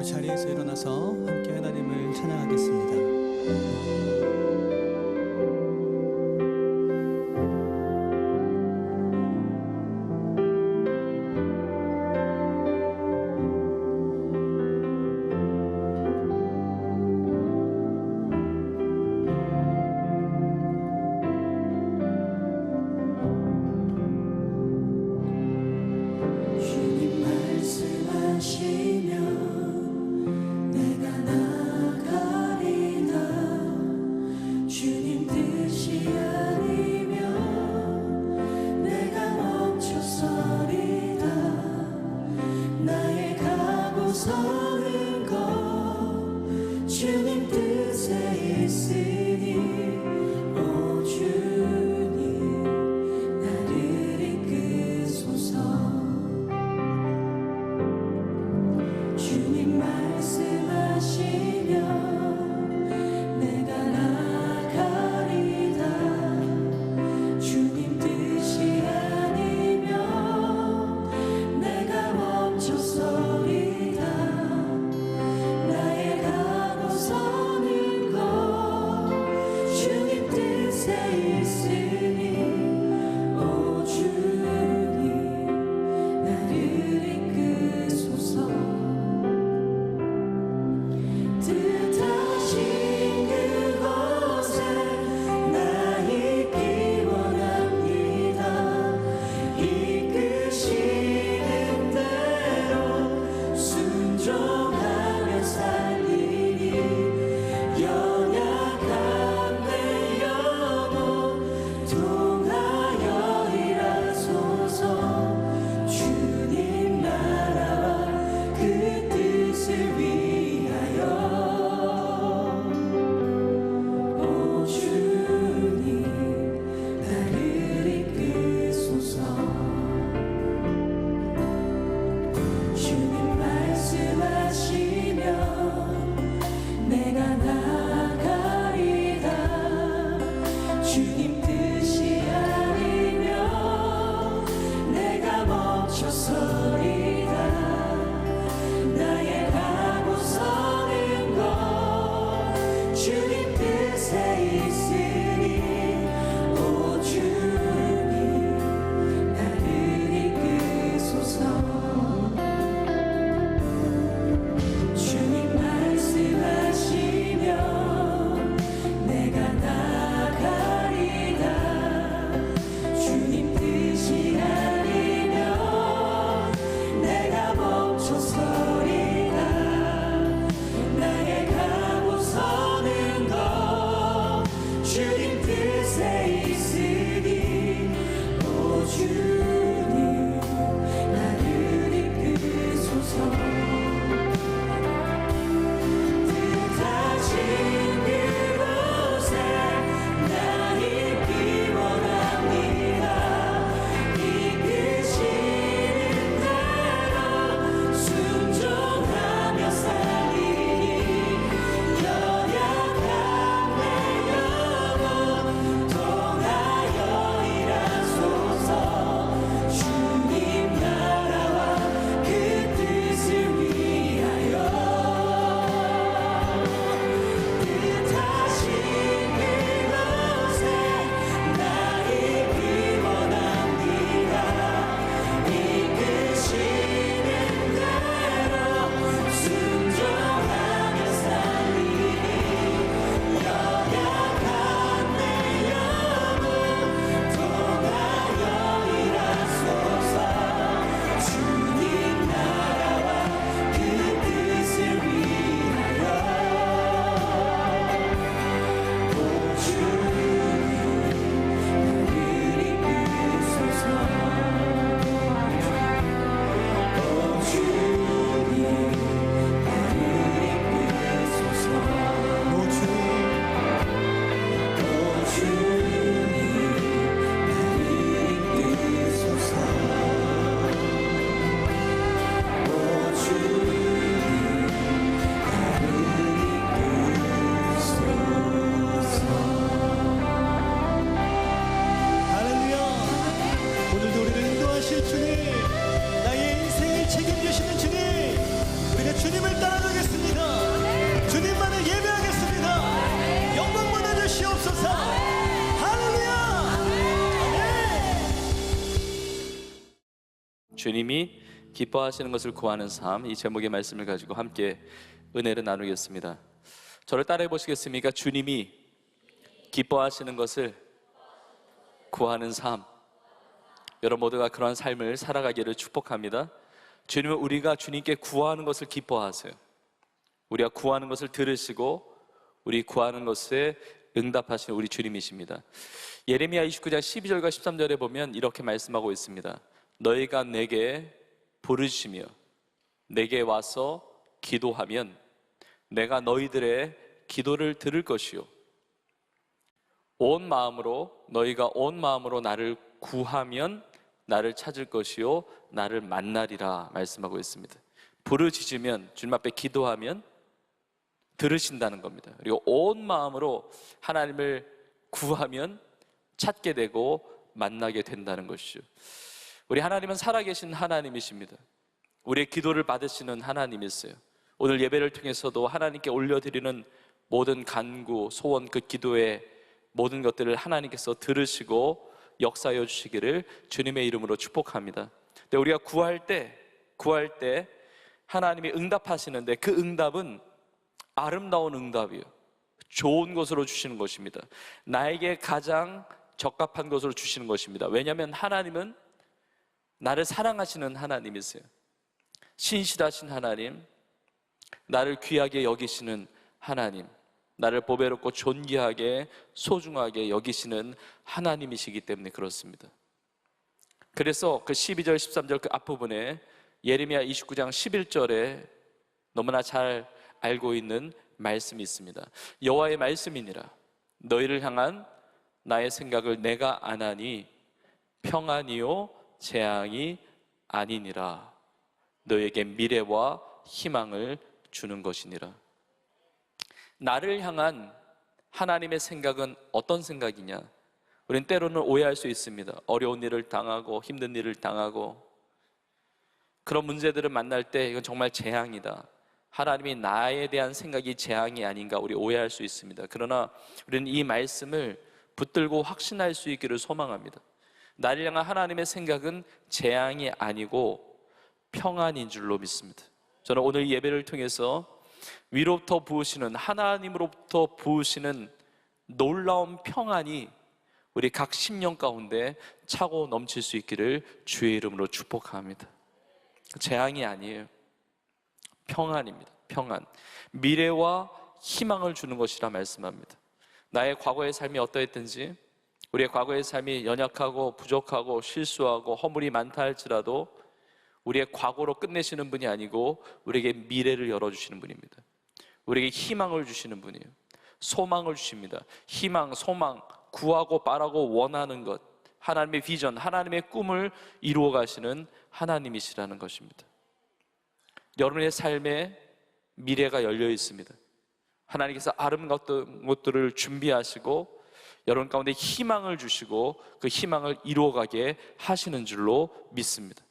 우리 자리에서 일어나서 함께 하나님을 찬양하겠습니다. 서는 것 주님 뜻에 있으니 오 주님 나를 이끄소서. 주님 말씀하시면 내가 나가리다. 주님 뜻이 아니면 내가 멈춰서리. 주님 말씀하시면 주님이 기뻐하시는 것을 구하는 삶, 이 제목의 말씀을 가지고 함께 은혜를 나누겠습니다. 저를 따라해 보시겠습니까? 주님이 기뻐하시는 것을 구하는 삶. 여러분 모두가 그러한 삶을 살아가기를 축복합니다. 주님은 우리가 주님께 구하는 것을 기뻐하세요. 우리가 구하는 것을 들으시고 우리 구하는 것에 응답하시는 우리 주님이십니다. 예레미야 29장 12절과 13절에 보면 이렇게 말씀하고 있습니다. 너희가 내게 부르시며 내게 와서 기도하면 내가 너희들의 기도를 들을 것이요 온 마음으로 너희가 온 마음으로 나를 구하면 나를 찾을 것이요 나를 만나리라 말씀하고 있습니다. 부르짖으면 주님 앞에 기도하면 들으신다는 겁니다. 그리고 온 마음으로 하나님을 구하면 찾게 되고 만나게 된다는 것이죠. 우리 하나님은 살아계신 하나님이십니다. 우리의 기도를 받으시는 하나님이세요. 오늘 예배를 통해서도 하나님께 올려드리는 모든 간구, 소원, 그 기도의 모든 것들을 하나님께서 들으시고 역사하여 주시기를 주님의 이름으로 축복합니다. 근데 우리가 구할 때 하나님이 응답하시는데 그 응답은 아름다운 응답이에요. 좋은 것으로 주시는 것입니다. 나에게 가장 적합한 것으로 주시는 것입니다. 왜냐하면 하나님은 나를 사랑하시는 하나님이세요. 신실하신 하나님, 나를 귀하게 여기시는 하나님, 나를 보배롭고 존귀하게 소중하게 여기시는 하나님이시기 때문에 그렇습니다. 그래서 그 12절 13절 그 앞부분에 예레미야 29장 11절에 너무나 잘 알고 있는 말씀이 있습니다. 여호와의 말씀이니라 너희를 향한 나의 생각을 내가 아나니 평안이요 재앙이 아니니라 너에게 미래와 희망을 주는 것이니라. 나를 향한 하나님의 생각은 어떤 생각이냐? 우리는 때로는 오해할 수 있습니다. 어려운 일을 당하고 힘든 일을 당하고 그런 문제들을 만날 때 이건 정말 재앙이다. 하나님이 나에 대한 생각이 재앙이 아닌가 우리 오해할 수 있습니다. 그러나 우리는 이 말씀을 붙들고 확신할 수 있기를 소망합니다. 나를 향한 하나님의 생각은 재앙이 아니고 평안인 줄로 믿습니다. 저는 오늘 예배를 통해서 위로부터 부으시는 하나님으로부터 부으시는 놀라운 평안이 우리 각 심령 가운데 차고 넘칠 수 있기를 주의 이름으로 축복합니다. 재앙이 아니에요. 평안입니다. 평안. 미래와 희망을 주는 것이라 말씀합니다. 나의 과거의 삶이 어떠했든지 우리의 과거의 삶이 연약하고 부족하고 실수하고 허물이 많다 할지라도 우리의 과거로 끝내시는 분이 아니고 우리에게 미래를 열어주시는 분입니다. 우리에게 희망을 주시는 분이에요. 소망을 주십니다. 희망, 소망, 구하고 바라고 원하는 것, 하나님의 비전, 하나님의 꿈을 이루어 가시는 하나님이시라는 것입니다. 여러분의 삶에 미래가 열려 있습니다. 하나님께서 아름다운 것들을 준비하시고 여러분 가운데 희망을 주시고 그 희망을 이루어가게 하시는 줄로 믿습니다.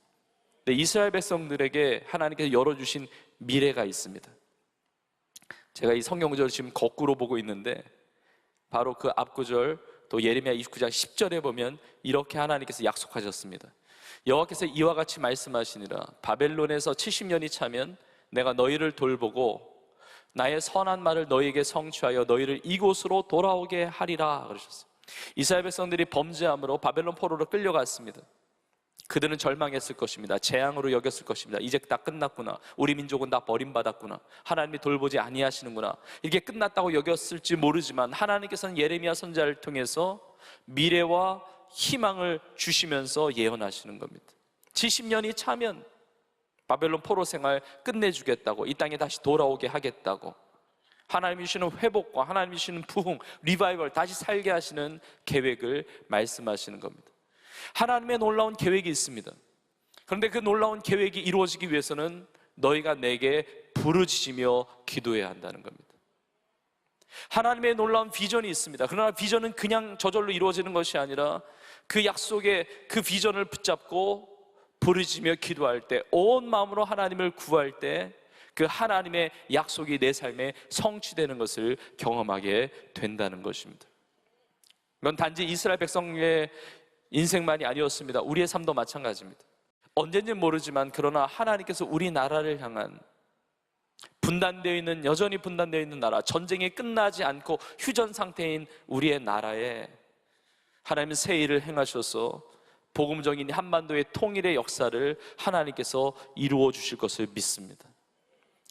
네, 이스라엘 백성들에게 하나님께서 열어주신 미래가 있습니다. 제가 이 성경구절을 지금 거꾸로 보고 있는데 바로 그 앞구절 또 예레미야 29장 10절에 보면 이렇게 하나님께서 약속하셨습니다. 여호와께서 이와 같이 말씀하시니라 바벨론에서 70년이 차면 내가 너희를 돌보고 나의 선한 말을 너희에게 성취하여 너희를 이곳으로 돌아오게 하리라 그러셨어요. 이스라엘 백성들이 범죄함으로 바벨론 포로로 끌려갔습니다. 그들은 절망했을 것입니다. 재앙으로 여겼을 것입니다. 이제 다 끝났구나. 우리 민족은 다 버림받았구나. 하나님이 돌보지 아니하시는구나. 이게 끝났다고 여겼을지 모르지만 하나님께서는 예레미야 선지자를 통해서 미래와 희망을 주시면서 예언하시는 겁니다. 70년이 차면 바벨론 포로 생활 끝내주겠다고, 이 땅에 다시 돌아오게 하겠다고, 하나님이 주시는 회복과 하나님이 주시는 부흥, 리바이벌, 다시 살게 하시는 계획을 말씀하시는 겁니다. 하나님의 놀라운 계획이 있습니다. 그런데 그 놀라운 계획이 이루어지기 위해서는 너희가 내게 부르짖으며 기도해야 한다는 겁니다. 하나님의 놀라운 비전이 있습니다. 그러나 비전은 그냥 저절로 이루어지는 것이 아니라 그 약속의 그 비전을 붙잡고 부르짖으며 기도할 때, 온 마음으로 하나님을 구할 때 그 하나님의 약속이 내 삶에 성취되는 것을 경험하게 된다는 것입니다. 이건 단지 이스라엘 백성의 인생만이 아니었습니다. 우리의 삶도 마찬가지입니다. 언젠지 모르지만 그러나 하나님께서 우리나라를 향한 분단되어 있는, 여전히 분단되어 있는 나라, 전쟁이 끝나지 않고 휴전 상태인 우리의 나라에 하나님은 새 일을 행하셔서 복음적인 한반도의 통일의 역사를 하나님께서 이루어 주실 것을 믿습니다.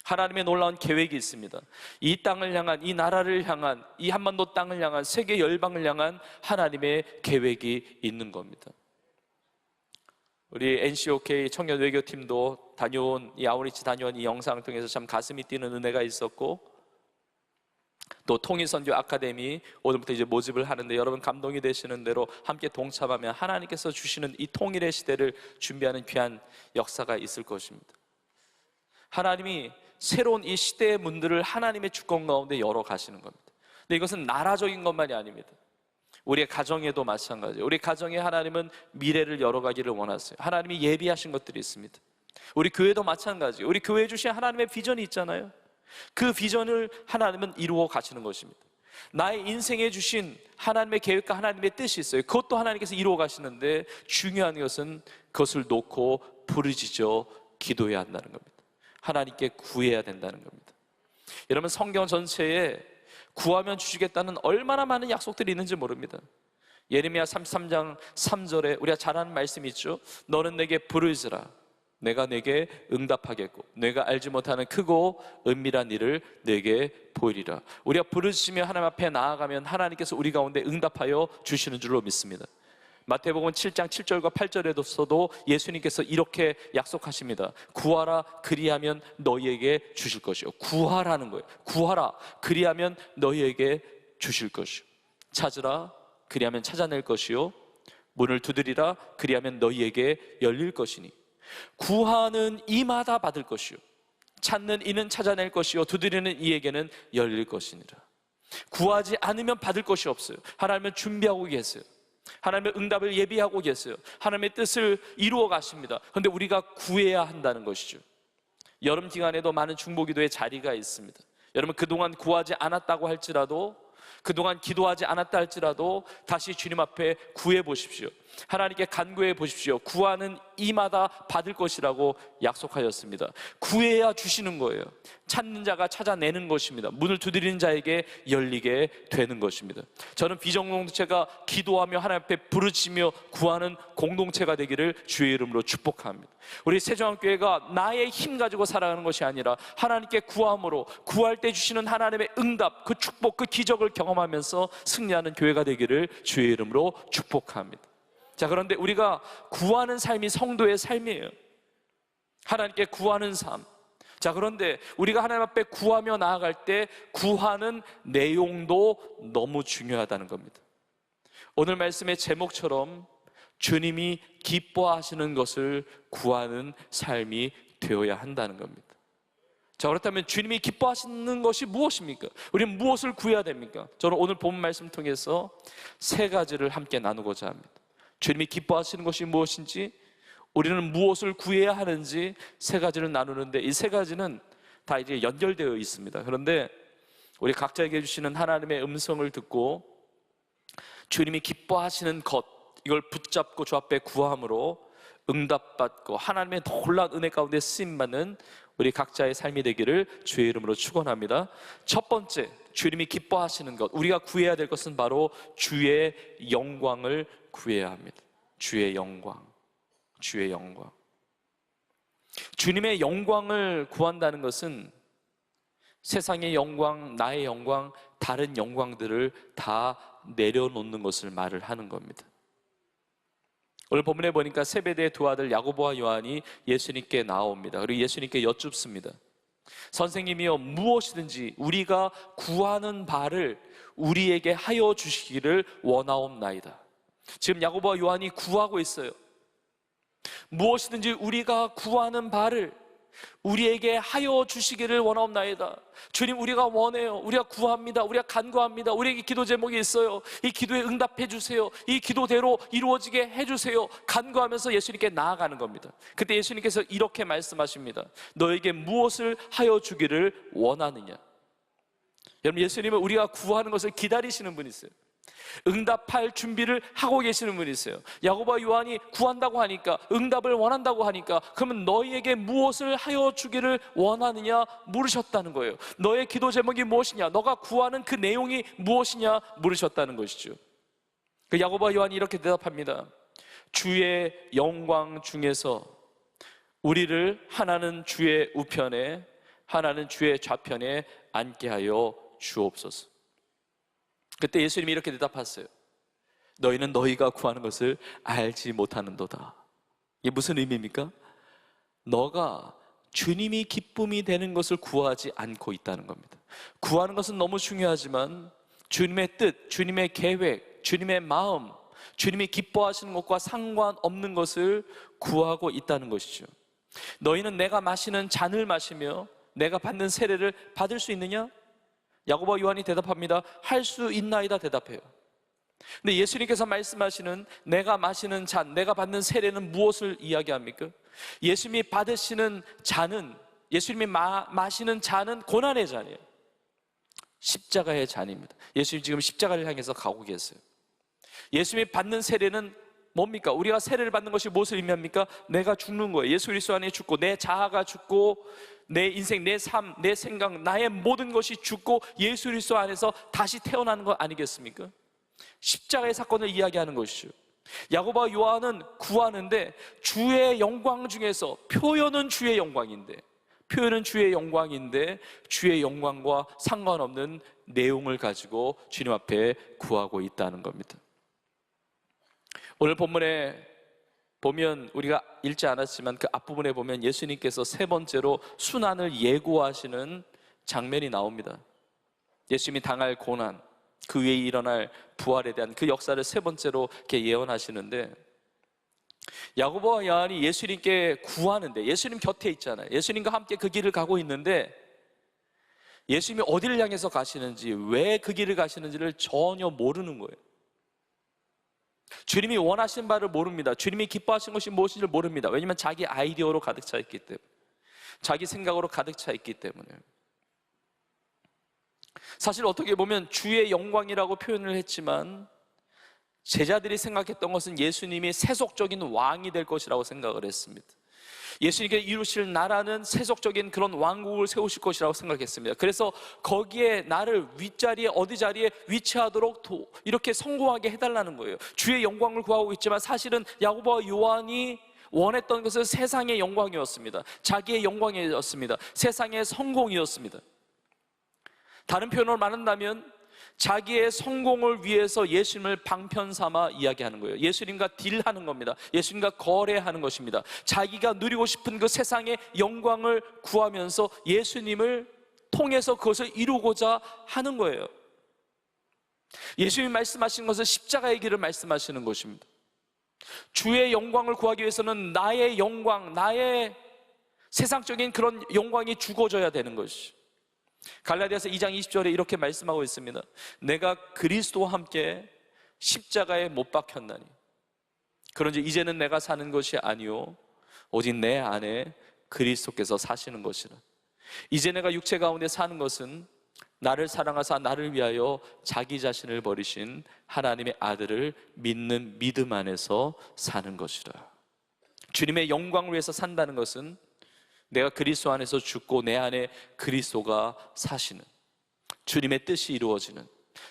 하나님의 놀라운 계획이 있습니다. 이 땅을 향한, 이 나라를 향한, 이 한반도 땅을 향한, 세계 열방을 향한 하나님의 계획이 있는 겁니다. 우리 NCOK 청년 외교팀도 다녀온, 이 아우리치 다녀온 이 영상을 통해서 참 가슴이 뛰는 은혜가 있었고, 또 통일선교 아카데미 오늘부터 이제 모집을 하는데 여러분 감동이 되시는 대로 함께 동참하면 하나님께서 주시는 이 통일의 시대를 준비하는 귀한 역사가 있을 것입니다. 하나님이 새로운 이 시대의 문들을 하나님의 주권 가운데 열어 가시는 겁니다. 근데 이것은 나라적인 것만이 아닙니다. 우리의 가정에도 마찬가지예요. 우리 가정에 하나님은 미래를 열어가기를 원하세요. 하나님이 예비하신 것들이 있습니다. 우리 교회도 마찬가지예요. 우리 교회에 주신 하나님의 비전이 있잖아요. 그 비전을 하나님은 이루어 가시는 것입니다. 나의 인생에 주신 하나님의 계획과 하나님의 뜻이 있어요. 그것도 하나님께서 이루어 가시는데 중요한 것은 그것을 놓고 부르짖어 기도해야 한다는 겁니다. 하나님께 구해야 된다는 겁니다. 여러분 성경 전체에 구하면 주시겠다는 얼마나 많은 약속들이 있는지 모릅니다. 예레미야 33장 3절에 우리가 잘 아는 말씀이 있죠. 너는 내게 부르짖으라 내가 내게 응답하겠고 내가 알지 못하는 크고 은밀한 일을 내게 보이리라. 우리가 부르짖으며 하나님 앞에 나아가면 하나님께서 우리 가운데 응답하여 주시는 줄로 믿습니다. 마태복음 7장 7절과 8절에서도 예수님께서 이렇게 약속하십니다. 구하라 그리하면 너희에게 주실 것이요. 구하라는 거예요. 구하라 그리하면 너희에게 주실 것이요. 찾으라 그리하면 찾아낼 것이요. 문을 두드리라 그리하면 너희에게 열릴 것이니 구하는 이마다 받을 것이요 찾는 이는 찾아낼 것이요 두드리는 이에게는 열릴 것이니라. 구하지 않으면 받을 것이 없어요. 하나님은 준비하고 계세요. 하나님의 응답을 예비하고 계세요. 하나님의 뜻을 이루어 가십니다. 그런데 우리가 구해야 한다는 것이죠. 여름 기간에도 많은 중보기도의 자리가 있습니다. 여러분 그동안 구하지 않았다고 할지라도, 그동안 기도하지 않았다 할지라도 다시 주님 앞에 구해 보십시오. 하나님께 간구해 보십시오. 구하는 이마다 받을 것이라고 약속하셨습니다. 구해야 주시는 거예요. 찾는 자가 찾아내는 것입니다. 문을 두드리는 자에게 열리게 되는 것입니다. 저는 비전공동체가 기도하며 하나님 앞에 부르짖으며 구하는 공동체가 되기를 주의 이름으로 축복합니다. 우리 세종교회가 나의 힘 가지고 살아가는 것이 아니라 하나님께 구함으로, 구할 때 주시는 하나님의 응답, 그 축복, 그 기적을 경험하면서 승리하는 교회가 되기를 주의 이름으로 축복합니다. 자, 그런데 우리가 구하는 삶이 성도의 삶이에요. 하나님께 구하는 삶. 자, 그런데 우리가 하나님 앞에 구하며 나아갈 때 구하는 내용도 너무 중요하다는 겁니다. 오늘 말씀의 제목처럼 주님이 기뻐하시는 것을 구하는 삶이 되어야 한다는 겁니다. 자, 그렇다면 주님이 기뻐하시는 것이 무엇입니까? 우리는 무엇을 구해야 됩니까? 저는 오늘 본 말씀 통해서 세 가지를 함께 나누고자 합니다. 주님이 기뻐하시는 것이 무엇인지, 우리는 무엇을 구해야 하는지 세 가지를 나누는데 이 세 가지는 다 이제 연결되어 있습니다. 그런데 우리 각자에게 주시는 하나님의 음성을 듣고 주님이 기뻐하시는 것, 이걸 붙잡고 주 앞에 구함으로 응답받고 하나님의 놀라운 은혜 가운데 쓰임받는 우리 각자의 삶이 되기를 주의 이름으로 축원합니다. 첫 번째, 주님이 기뻐하시는 것, 우리가 구해야 될 것은 바로 주의 영광을 구해야 합니다. 주의 영광, 주의 영광. 주님의 영광을 구한다는 것은 세상의 영광, 나의 영광, 다른 영광들을 다 내려놓는 것을 말을 하는 겁니다. 오늘 본문에 보니까 세베대의 두 아들 야고보와 요한이 예수님께 나옵니다. 그리고 예수님께 여쭙습니다. 선생님이여, 무엇이든지 우리가 구하는 바를 우리에게 하여 주시기를 원하옵나이다. 지금 야고보와 요한이 구하고 있어요. 무엇이든지 우리가 구하는 바를 우리에게 하여 주시기를 원하옵나이다. 주님, 우리가 원해요. 우리가 구합니다. 우리가 간구합니다. 우리에게 기도 제목이 있어요. 이 기도에 응답해 주세요. 이 기도대로 이루어지게 해주세요. 간구하면서 예수님께 나아가는 겁니다. 그때 예수님께서 이렇게 말씀하십니다. 너에게 무엇을 하여 주기를 원하느냐. 여러분, 예수님은 우리가 구하는 것을 기다리시는 분이세요. 응답할 준비를 하고 계시는 분이 있어요. 야고보와 요한이 구한다고 하니까, 응답을 원한다고 하니까, 그러면 너희에게 무엇을 하여 주기를 원하느냐 물으셨다는 거예요. 너의 기도 제목이 무엇이냐, 너가 구하는 그 내용이 무엇이냐 물으셨다는 것이죠. 그 야고보와 요한이 이렇게 대답합니다. 주의 영광 중에서 우리를 하나는 주의 우편에, 하나는 주의 좌편에 앉게 하여 주옵소서. 그때 예수님이 이렇게 대답하세요. 너희는 너희가 구하는 것을 알지 못하는도다. 이게 무슨 의미입니까? 너가 주님이 기쁨이 되는 것을 구하지 않고 있다는 겁니다. 구하는 것은 너무 중요하지만 주님의 뜻, 주님의 계획, 주님의 마음, 주님이 기뻐하시는 것과 상관없는 것을 구하고 있다는 것이죠. 너희는 내가 마시는 잔을 마시며 내가 받는 세례를 받을 수 있느냐? 야고보와 요한이 대답합니다. 할 수 있나이다 대답해요. 근데 예수님께서 말씀하시는 내가 마시는 잔, 내가 받는 세례는 무엇을 이야기합니까? 예수님이 받으시는 잔은, 예수님이 마시는 잔은 고난의 잔이에요. 십자가의 잔입니다. 예수님 지금 십자가를 향해서 가고 계세요. 예수님이 받는 세례는 뭡니까? 우리가 세례를 받는 것이 무엇을 의미합니까? 내가 죽는 거예요. 예수 그리스도 안에 죽고, 내 자아가 죽고, 내 인생, 내 삶, 내 생각, 나의 모든 것이 죽고 예수 그리스도 안에서 다시 태어나는 것 아니겠습니까? 십자가의 사건을 이야기하는 것이죠. 야고보와 요한은 구하는데 주의 영광 중에서, 표현은 주의 영광인데 주의 영광과 상관없는 내용을 가지고 주님 앞에 구하고 있다는 겁니다. 오늘 본문에 보면, 우리가 읽지 않았지만 그 앞부분에 보면 예수님께서 세 번째로 순환을 예고하시는 장면이 나옵니다. 예수님이 당할 고난, 그 위에 일어날 부활에 대한 그 역사를 세 번째로 이렇게 예언하시는데, 야고보와 요한이 예수님께 구하는데, 예수님 곁에 있잖아요. 예수님과 함께 그 길을 가고 있는데 예수님이 어디를 향해서 가시는지, 왜 그 길을 가시는지를 전혀 모르는 거예요. 주님이 원하신 바를 모릅니다. 주님이 기뻐하신 것이 무엇인지를 모릅니다. 왜냐하면 자기 아이디어로 가득 차 있기 때문에, 자기 생각으로 가득 차 있기 때문에. 사실 어떻게 보면 주의 영광이라고 표현을 했지만 제자들이 생각했던 것은 예수님이 세속적인 왕이 될 것이라고 생각을 했습니다. 예수님께 이루실 나라는 세속적인 그런 왕국을 세우실 것이라고 생각했습니다. 그래서 거기에 나를 윗자리에, 어디 자리에 위치하도록 이렇게 성공하게 해달라는 거예요. 주의 영광을 구하고 있지만 사실은 야고보와 요한이 원했던 것은 세상의 영광이었습니다. 자기의 영광이었습니다. 세상의 성공이었습니다. 다른 표현으로 말한다면 자기의 성공을 위해서 예수님을 방편 삼아 이야기하는 거예요. 예수님과 딜하는 겁니다. 예수님과 거래하는 것입니다. 자기가 누리고 싶은 그 세상의 영광을 구하면서 예수님을 통해서 그것을 이루고자 하는 거예요. 예수님이 말씀하신 것은 십자가의 길을 말씀하시는 것입니다. 주의 영광을 구하기 위해서는 나의 영광, 나의 세상적인 그런 영광이 죽어져야 되는 것이죠. 갈라디아서 2장 20절에 이렇게 말씀하고 있습니다. 내가 그리스도와 함께 십자가에 못 박혔나니 그런지 이제는 내가 사는 것이 아니요 오직 내 안에 그리스도께서 사시는 것이라. 이제 내가 육체 가운데 사는 것은 나를 사랑하사 나를 위하여 자기 자신을 버리신 하나님의 아들을 믿는 믿음 안에서 사는 것이라. 주님의 영광을 위해서 산다는 것은 내가 그리스도 안에서 죽고 내 안에 그리스도가 사시는, 주님의 뜻이 이루어지는,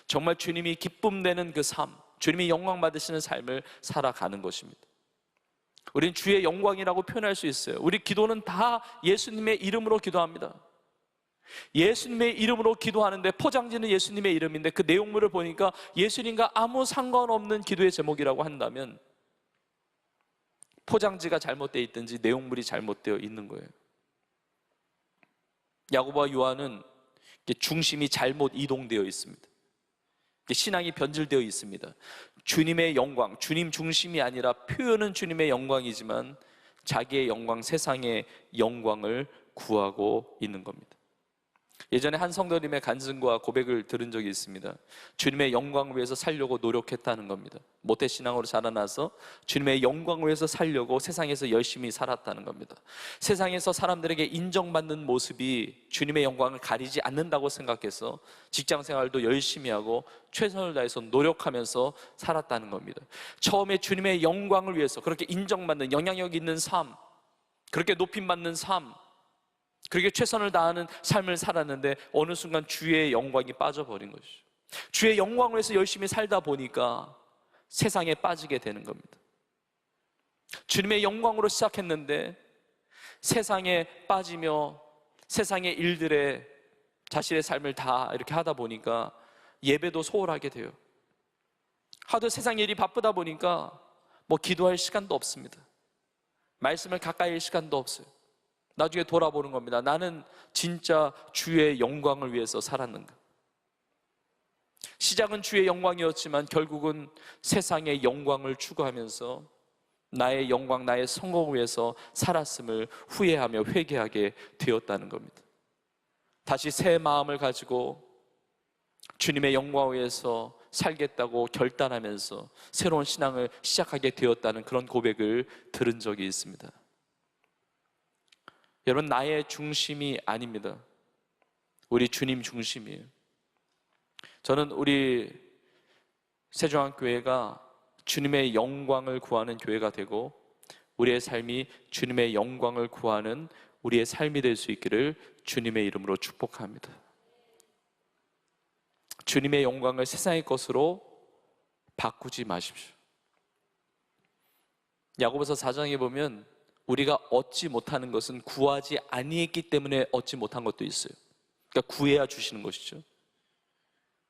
정말 주님이 기쁨 되는 그 삶, 주님이 영광 받으시는 삶을 살아가는 것입니다. 우리는 주의 영광이라고 표현할 수 있어요. 우리 기도는 다 예수님의 이름으로 기도합니다. 예수님의 이름으로 기도하는데 포장지는 예수님의 이름인데 그 내용물을 보니까 예수님과 아무 상관없는 기도의 제목이라고 한다면 포장지가 잘못되어 있든지 내용물이 잘못되어 있는 거예요. 야고보와 요한은 중심이 잘못 이동되어 있습니다. 신앙이 변질되어 있습니다. 주님의 영광, 주님 중심이 아니라 표현은 주님의 영광이지만 자기의 영광, 세상의 영광을 구하고 있는 겁니다. 예전에 한 성도님의 간증과 고백을 들은 적이 있습니다. 주님의 영광을 위해서 살려고 노력했다는 겁니다. 모태신앙으로 자라나서 주님의 영광을 위해서 살려고 세상에서 열심히 살았다는 겁니다. 세상에서 사람들에게 인정받는 모습이 주님의 영광을 가리지 않는다고 생각해서 직장생활도 열심히 하고 최선을 다해서 노력하면서 살았다는 겁니다. 처음에 주님의 영광을 위해서 그렇게 인정받는, 영향력 있는 삶, 그렇게 높임받는 삶, 그렇게 최선을 다하는 삶을 살았는데 어느 순간 주의 영광이 빠져버린 것이죠. 주의 영광을 위해서 열심히 살다 보니까 세상에 빠지게 되는 겁니다. 주님의 영광으로 시작했는데 세상에 빠지며 세상의 일들에 자신의 삶을 다 이렇게 하다 보니까 예배도 소홀하게 돼요. 하도 세상 일이 바쁘다 보니까 뭐 기도할 시간도 없습니다. 말씀을 가까이 할 시간도 없어요. 나중에 돌아보는 겁니다. 나는 진짜 주의 영광을 위해서 살았는가? 시작은 주의 영광이었지만 결국은 세상의 영광을 추구하면서 나의 영광, 나의 성공을 위해서 살았음을 후회하며 회개하게 되었다는 겁니다. 다시 새 마음을 가지고 주님의 영광을 위해서 살겠다고 결단하면서 새로운 신앙을 시작하게 되었다는 그런 고백을 들은 적이 있습니다. 여러분, 나의 중심이 아닙니다. 우리 주님 중심이에요. 저는 우리 세종한교회가 주님의 영광을 구하는 교회가 되고 우리의 삶이 주님의 영광을 구하는 우리의 삶이 될 수 있기를 주님의 이름으로 축복합니다. 주님의 영광을 세상의 것으로 바꾸지 마십시오. 야고보서 4장에 보면 우리가 얻지 못하는 것은 구하지 아니했기 때문에 얻지 못한 것도 있어요. 그러니까 구해야 주시는 것이죠.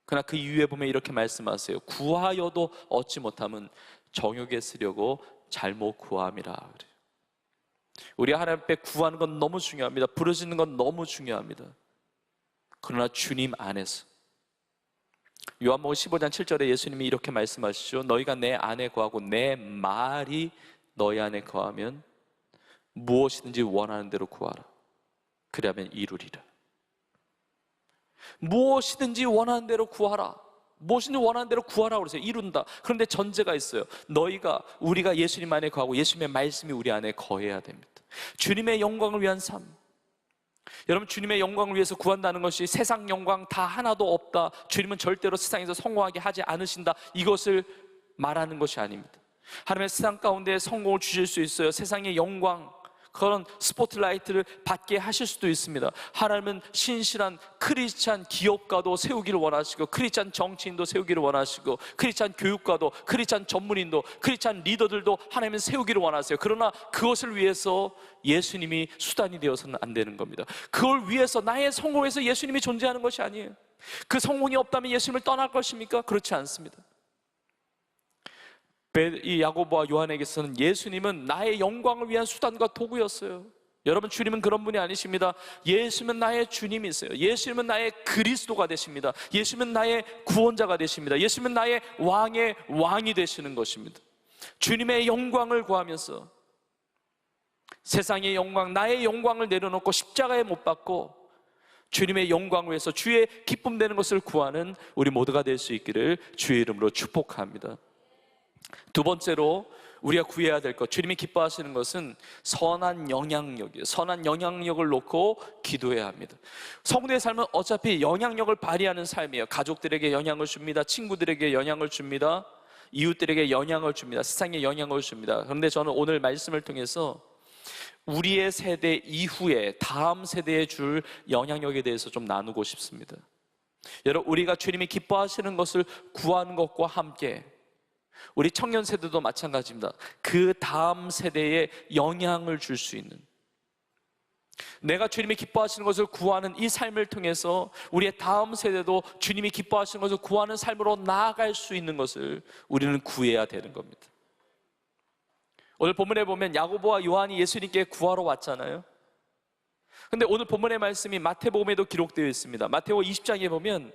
그러나 그 이후에 보면 이렇게 말씀하세요. 구하여도 얻지 못함은 정욕에 쓰려고 잘못 구함이라 그래요. 우리 하나님 앞에 구하는 건 너무 중요합니다. 부르짖는 건 너무 중요합니다. 그러나 주님 안에서, 요한복음 15장 7절에 예수님이 이렇게 말씀하시죠. 너희가 내 안에 거하고 내 말이 너희 안에 거하면 무엇이든지 원하는 대로 구하라. 그러면 이루리라. 무엇이든지 원하는 대로 구하라. 무엇이든지 원하는 대로 구하라 그러세요. 이룬다. 그런데 전제가 있어요. 우리가 예수님 안에 거하고 예수님의 말씀이 우리 안에 거해야 됩니다. 주님의 영광을 위한 삶. 여러분, 주님의 영광을 위해서 구한다는 것이 세상 영광 다 하나도 없다, 주님은 절대로 세상에서 성공하게 하지 않으신다, 이것을 말하는 것이 아닙니다. 하나님의 세상 가운데 성공을 주실 수 있어요. 세상의 영광, 그런 스포트라이트를 받게 하실 수도 있습니다. 하나님은 신실한 크리스찬 기업가도 세우기를 원하시고, 크리스찬 정치인도 세우기를 원하시고, 크리스찬 교육가도, 크리스찬 전문인도, 크리스찬 리더들도 하나님은 세우기를 원하세요. 그러나 그것을 위해서 예수님이 수단이 되어서는 안 되는 겁니다. 그걸 위해서, 나의 성공에서 예수님이 존재하는 것이 아니에요. 그 성공이 없다면 예수님을 떠날 것입니까? 그렇지 않습니다. 이 야고보와 요한에게서는 예수님은 나의 영광을 위한 수단과 도구였어요. 여러분, 주님은 그런 분이 아니십니다. 예수님은 나의 주님이세요. 예수님은 나의 그리스도가 되십니다. 예수님은 나의 구원자가 되십니다. 예수님은 나의 왕의 왕이 되시는 것입니다. 주님의 영광을 구하면서 세상의 영광, 나의 영광을 내려놓고 십자가에 못 박고 주님의 영광을 위해서 주의 기쁨 되는 것을 구하는 우리 모두가 될 수 있기를 주의 이름으로 축복합니다. 두 번째로 우리가 구해야 될 것, 주님이 기뻐하시는 것은 선한 영향력이에요. 선한 영향력을 놓고 기도해야 합니다. 성도의 삶은 어차피 영향력을 발휘하는 삶이에요. 가족들에게 영향을 줍니다. 친구들에게 영향을 줍니다. 이웃들에게 영향을 줍니다. 세상에 영향을 줍니다. 그런데 저는 오늘 말씀을 통해서 우리의 세대 이후에 다음 세대에 줄 영향력에 대해서 좀 나누고 싶습니다. 여러분, 우리가 주님이 기뻐하시는 것을 구하는 것과 함께 우리 청년 세대도 마찬가지입니다. 그 다음 세대에 영향을 줄 수 있는, 내가 주님이 기뻐하시는 것을 구하는 이 삶을 통해서 우리의 다음 세대도 주님이 기뻐하시는 것을 구하는 삶으로 나아갈 수 있는 것을 우리는 구해야 되는 겁니다. 오늘 본문에 보면 야고보와 요한이 예수님께 구하러 왔잖아요. 근데 오늘 본문의 말씀이 마태복음에도 기록되어 있습니다. 마태복음 20장에 보면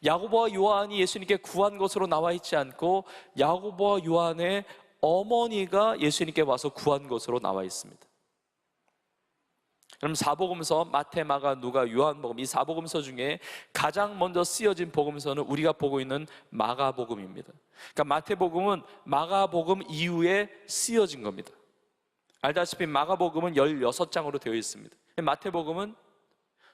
야고보와 요한이 예수님께 구한 것으로 나와 있지 않고 야고보와 요한의 어머니가 예수님께 와서 구한 것으로 나와 있습니다. 그럼 사복음서 마태, 마가, 누가, 요한복음 이 사복음서 중에 가장 먼저 쓰여진 복음서는 우리가 보고 있는 마가복음입니다. 그러니까 마태복음은 마가복음 이후에 쓰여진 겁니다. 알다시피 마가복음은 16장으로 되어 있습니다. 마태복음은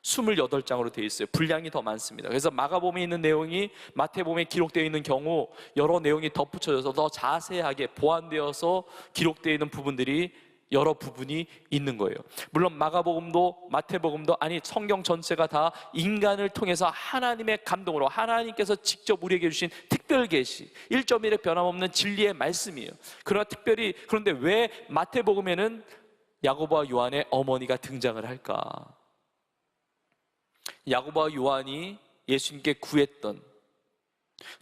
28장으로 되어 있어요. 분량이 더 많습니다. 그래서 마가복음에 있는 내용이 마태복음에 기록되어 있는 경우 여러 내용이 덧붙여져서 더 자세하게 보완되어서 기록되어 있는 부분들이 여러 부분이 있는 거예요. 물론 마가복음도 마태복음도 아니 성경 전체가 다 인간을 통해서 하나님의 감동으로 하나님께서 직접 우리에게 주신 특별 계시 1.1의 변함없는 진리의 말씀이에요. 그러나 특별히 그런데 왜 마태복음에는 야고보와 요한의 어머니가 등장을 할까? 야고보와 요한이 예수님께 구했던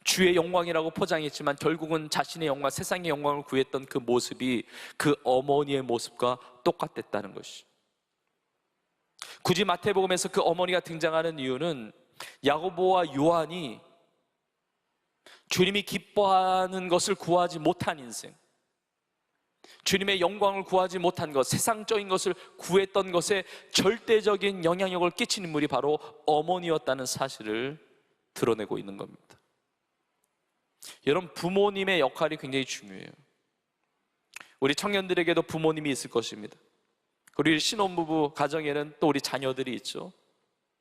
주의 영광이라고 포장했지만 결국은 자신의 영광, 세상의 영광을 구했던 그 모습이 그 어머니의 모습과 똑같았다는 것이죠. 굳이 마태복음에서 그 어머니가 등장하는 이유는 야고보와 요한이 주님이 기뻐하는 것을 구하지 못한 인생, 주님의 영광을 구하지 못한 것, 세상적인 것을 구했던 것에 절대적인 영향력을 끼친 인물이 바로 어머니였다는 사실을 드러내고 있는 겁니다. 여러분, 부모님의 역할이 굉장히 중요해요. 우리 청년들에게도 부모님이 있을 것입니다. 우리 신혼부부 가정에는 또 우리 자녀들이 있죠.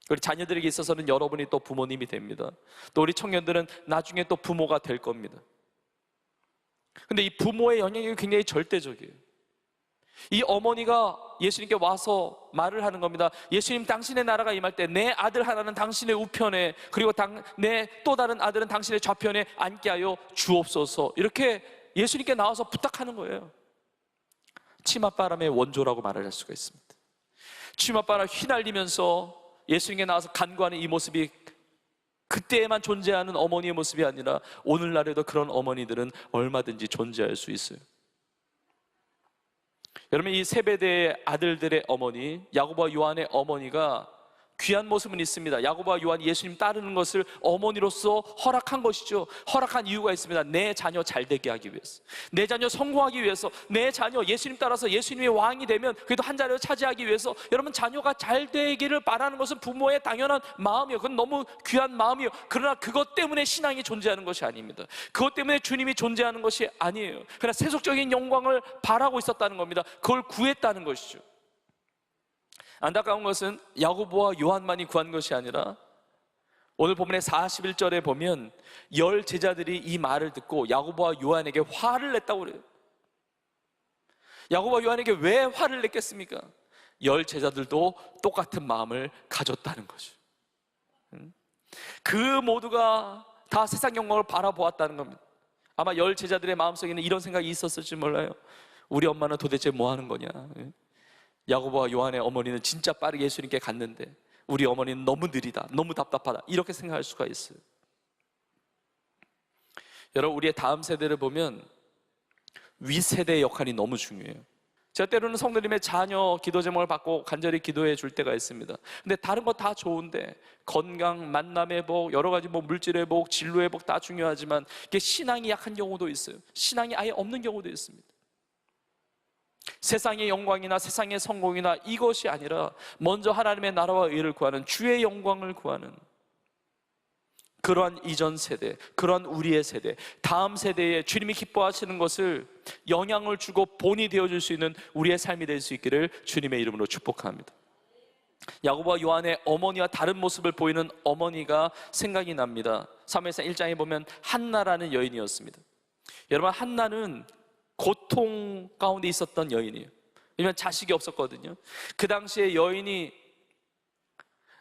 우리 자녀들에게 있어서는 여러분이 또 부모님이 됩니다. 또 우리 청년들은 나중에 또 부모가 될 겁니다. 근데 이 부모의 영향력이 굉장히 절대적이에요. 이 어머니가 예수님께 와서 말을 하는 겁니다. 예수님, 당신의 나라가 임할 때 내 아들 하나는 당신의 우편에, 그리고 내 또 다른 아들은 당신의 좌편에 앉게 하여 주옵소서. 이렇게 예수님께 나와서 부탁하는 거예요. 치맛바람의 원조라고 말을 할 수가 있습니다. 치맛바람 휘날리면서 예수님께 나와서 간구하는 이 모습이 그때에만 존재하는 어머니의 모습이 아니라 오늘날에도 그런 어머니들은 얼마든지 존재할 수 있어요. 여러분, 이 세베대의 아들들의 어머니 야고보와 요한의 어머니가 귀한 모습은 있습니다. 야고보와 요한이 예수님 따르는 것을 어머니로서 허락한 것이죠. 허락한 이유가 있습니다. 내 자녀 잘 되게 하기 위해서, 내 자녀 성공하기 위해서, 내 자녀 예수님 따라서 예수님의 왕이 되면 그래도 한 자리를 차지하기 위해서, 여러분, 자녀가 잘 되기를 바라는 것은 부모의 당연한 마음이에요. 그건 너무 귀한 마음이에요. 그러나 그것 때문에 신앙이 존재하는 것이 아닙니다. 그것 때문에 주님이 존재하는 것이 아니에요. 그러나 세속적인 영광을 바라고 있었다는 겁니다. 그걸 구했다는 것이죠. 안타까운 것은 야고보와 요한만이 구한 것이 아니라 오늘 본문의 41절에 보면 10 제자들이 이 말을 듣고 야고보와 요한에게 화를 냈다고 그래요. 야고보와 요한에게 왜 화를 냈겠습니까? 10 제자들도 똑같은 마음을 가졌다는 거죠. 그 모두가 다 세상 영광을 바라보았다는 겁니다. 아마 10 제자들의 마음속에는 이런 생각이 있었을지 몰라요. 우리 엄마는 도대체 뭐 하는 거냐? 야고보와 요한의 어머니는 진짜 빠르게 예수님께 갔는데 우리 어머니는 너무 느리다, 너무 답답하다, 이렇게 생각할 수가 있어요. 여러분, 우리의 다음 세대를 보면 윗세대의 역할이 너무 중요해요. 제가 때로는 성도님의 자녀 기도 제목을 받고 간절히 기도해 줄 때가 있습니다. 근데 다른 거 다 좋은데 건강, 만남의 복, 여러 가지 물질의 복, 진로의 복 다 중요하지만 이게 신앙이 약한 경우도 있어요. 신앙이 아예 없는 경우도 있습니다. 세상의 영광이나 세상의 성공이나 이것이 아니라 먼저 하나님의 나라와 의를 구하는, 주의 영광을 구하는 그러한 이전 세대, 그러한 우리의 세대, 다음 세대에 주님이 기뻐하시는 것을 영향을 주고 본이 되어줄 수 있는 우리의 삶이 될 수 있기를 주님의 이름으로 축복합니다. 야고보와 요한의 어머니와 다른 모습을 보이는 어머니가 생각이 납니다. 사무엘상 1장에 보면 한나라는 여인이었습니다. 여러분, 한나는 고통 가운데 있었던 여인이에요. 왜냐하면 자식이 없었거든요. 그 당시에 여인이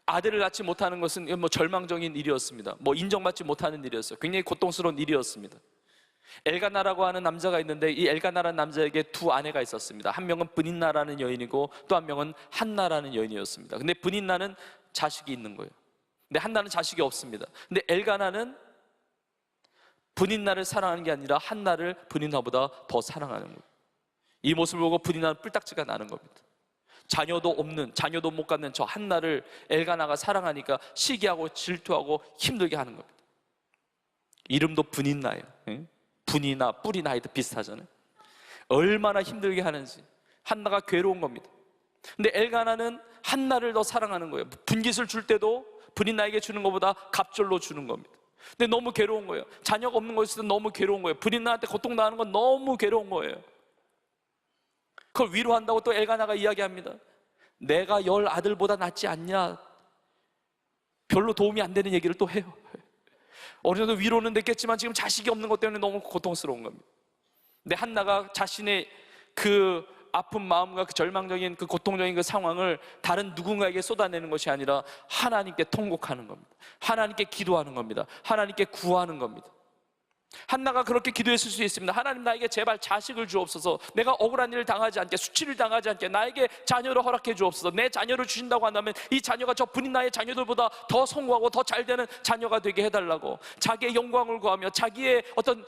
아들을 낳지 못하는 것은 절망적인 일이었습니다. 인정받지 못하는 일이었어요. 굉장히 고통스러운 일이었습니다. 엘가나라고 하는 남자가 있는데 이 엘가나라는 남자에게 두 아내가 있었습니다. 한 명은 브닌나라는 여인이고 또 한 명은 한나라는 여인이었습니다. 근데 브닌나는 자식이 있는 거예요. 근데 한나는 자식이 없습니다. 근데 엘가나는 브닌나를 사랑하는 게 아니라 한나를 브닌나보다 더 사랑하는 거예요. 이 모습을 보고 브닌나는 뿔딱지가 나는 겁니다. 자녀도 없는, 자녀도 못 갖는 저 한나를 엘가나가 사랑하니까 시기하고 질투하고 힘들게 하는 겁니다. 이름도 브닌나예요. 분이나 뿔이나 하여튼 비슷하잖아요. 얼마나 힘들게 하는지. 한나가 괴로운 겁니다. 근데 엘가나는 한나를 더 사랑하는 거예요. 분깃을 줄 때도 분이 나에게 주는 것보다 갑절로 주는 겁니다. 근데 너무 괴로운 거예요. 자녀가 없는 것에 있어서 너무 괴로운 거예요. 분이 나한테 고통당하는 건 너무 괴로운 거예요. 그걸 위로한다고 또 엘가나가 이야기합니다. 내가 10 아들보다 낫지 않냐. 별로 도움이 안 되는 얘기를 또 해요. 어느 정도 위로는 됐겠지만 지금 자식이 없는 것 때문에 너무 고통스러운 겁니다. 근데 한나가 자신의 그 아픈 마음과 그 절망적인 그 고통적인 그 상황을 다른 누군가에게 쏟아내는 것이 아니라 하나님께 통곡하는 겁니다. 하나님께 기도하는 겁니다. 하나님께 구하는 겁니다. 한나가 그렇게 기도했을 수 있습니다. 하나님, 나에게 제발 자식을 주옵소서. 내가 억울한 일을 당하지 않게, 수치를 당하지 않게 나에게 자녀를 허락해 주옵소서. 내 자녀를 주신다고 한다면 이 자녀가 저 분인 나의 자녀들보다 더 성공하고 더 잘되는 자녀가 되게 해달라고, 자기의 영광을 구하며 자기의 어떤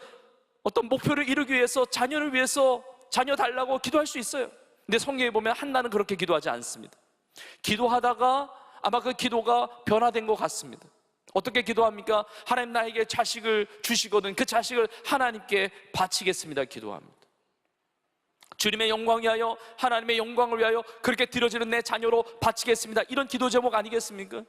목표를 이루기 위해서, 자녀를 위해서 자녀 달라고 기도할 수 있어요. 근데 성경에 보면 한나는 그렇게 기도하지 않습니다. 기도하다가 아마 그 기도가 변화된 것 같습니다. 어떻게 기도합니까? 하나님, 나에게 자식을 주시거든 그 자식을 하나님께 바치겠습니다 기도합니다. 주님의 영광 위하여, 하나님의 영광을 위하여 그렇게 드려지는 내 자녀로 바치겠습니다. 이런 기도 제목 아니겠습니까?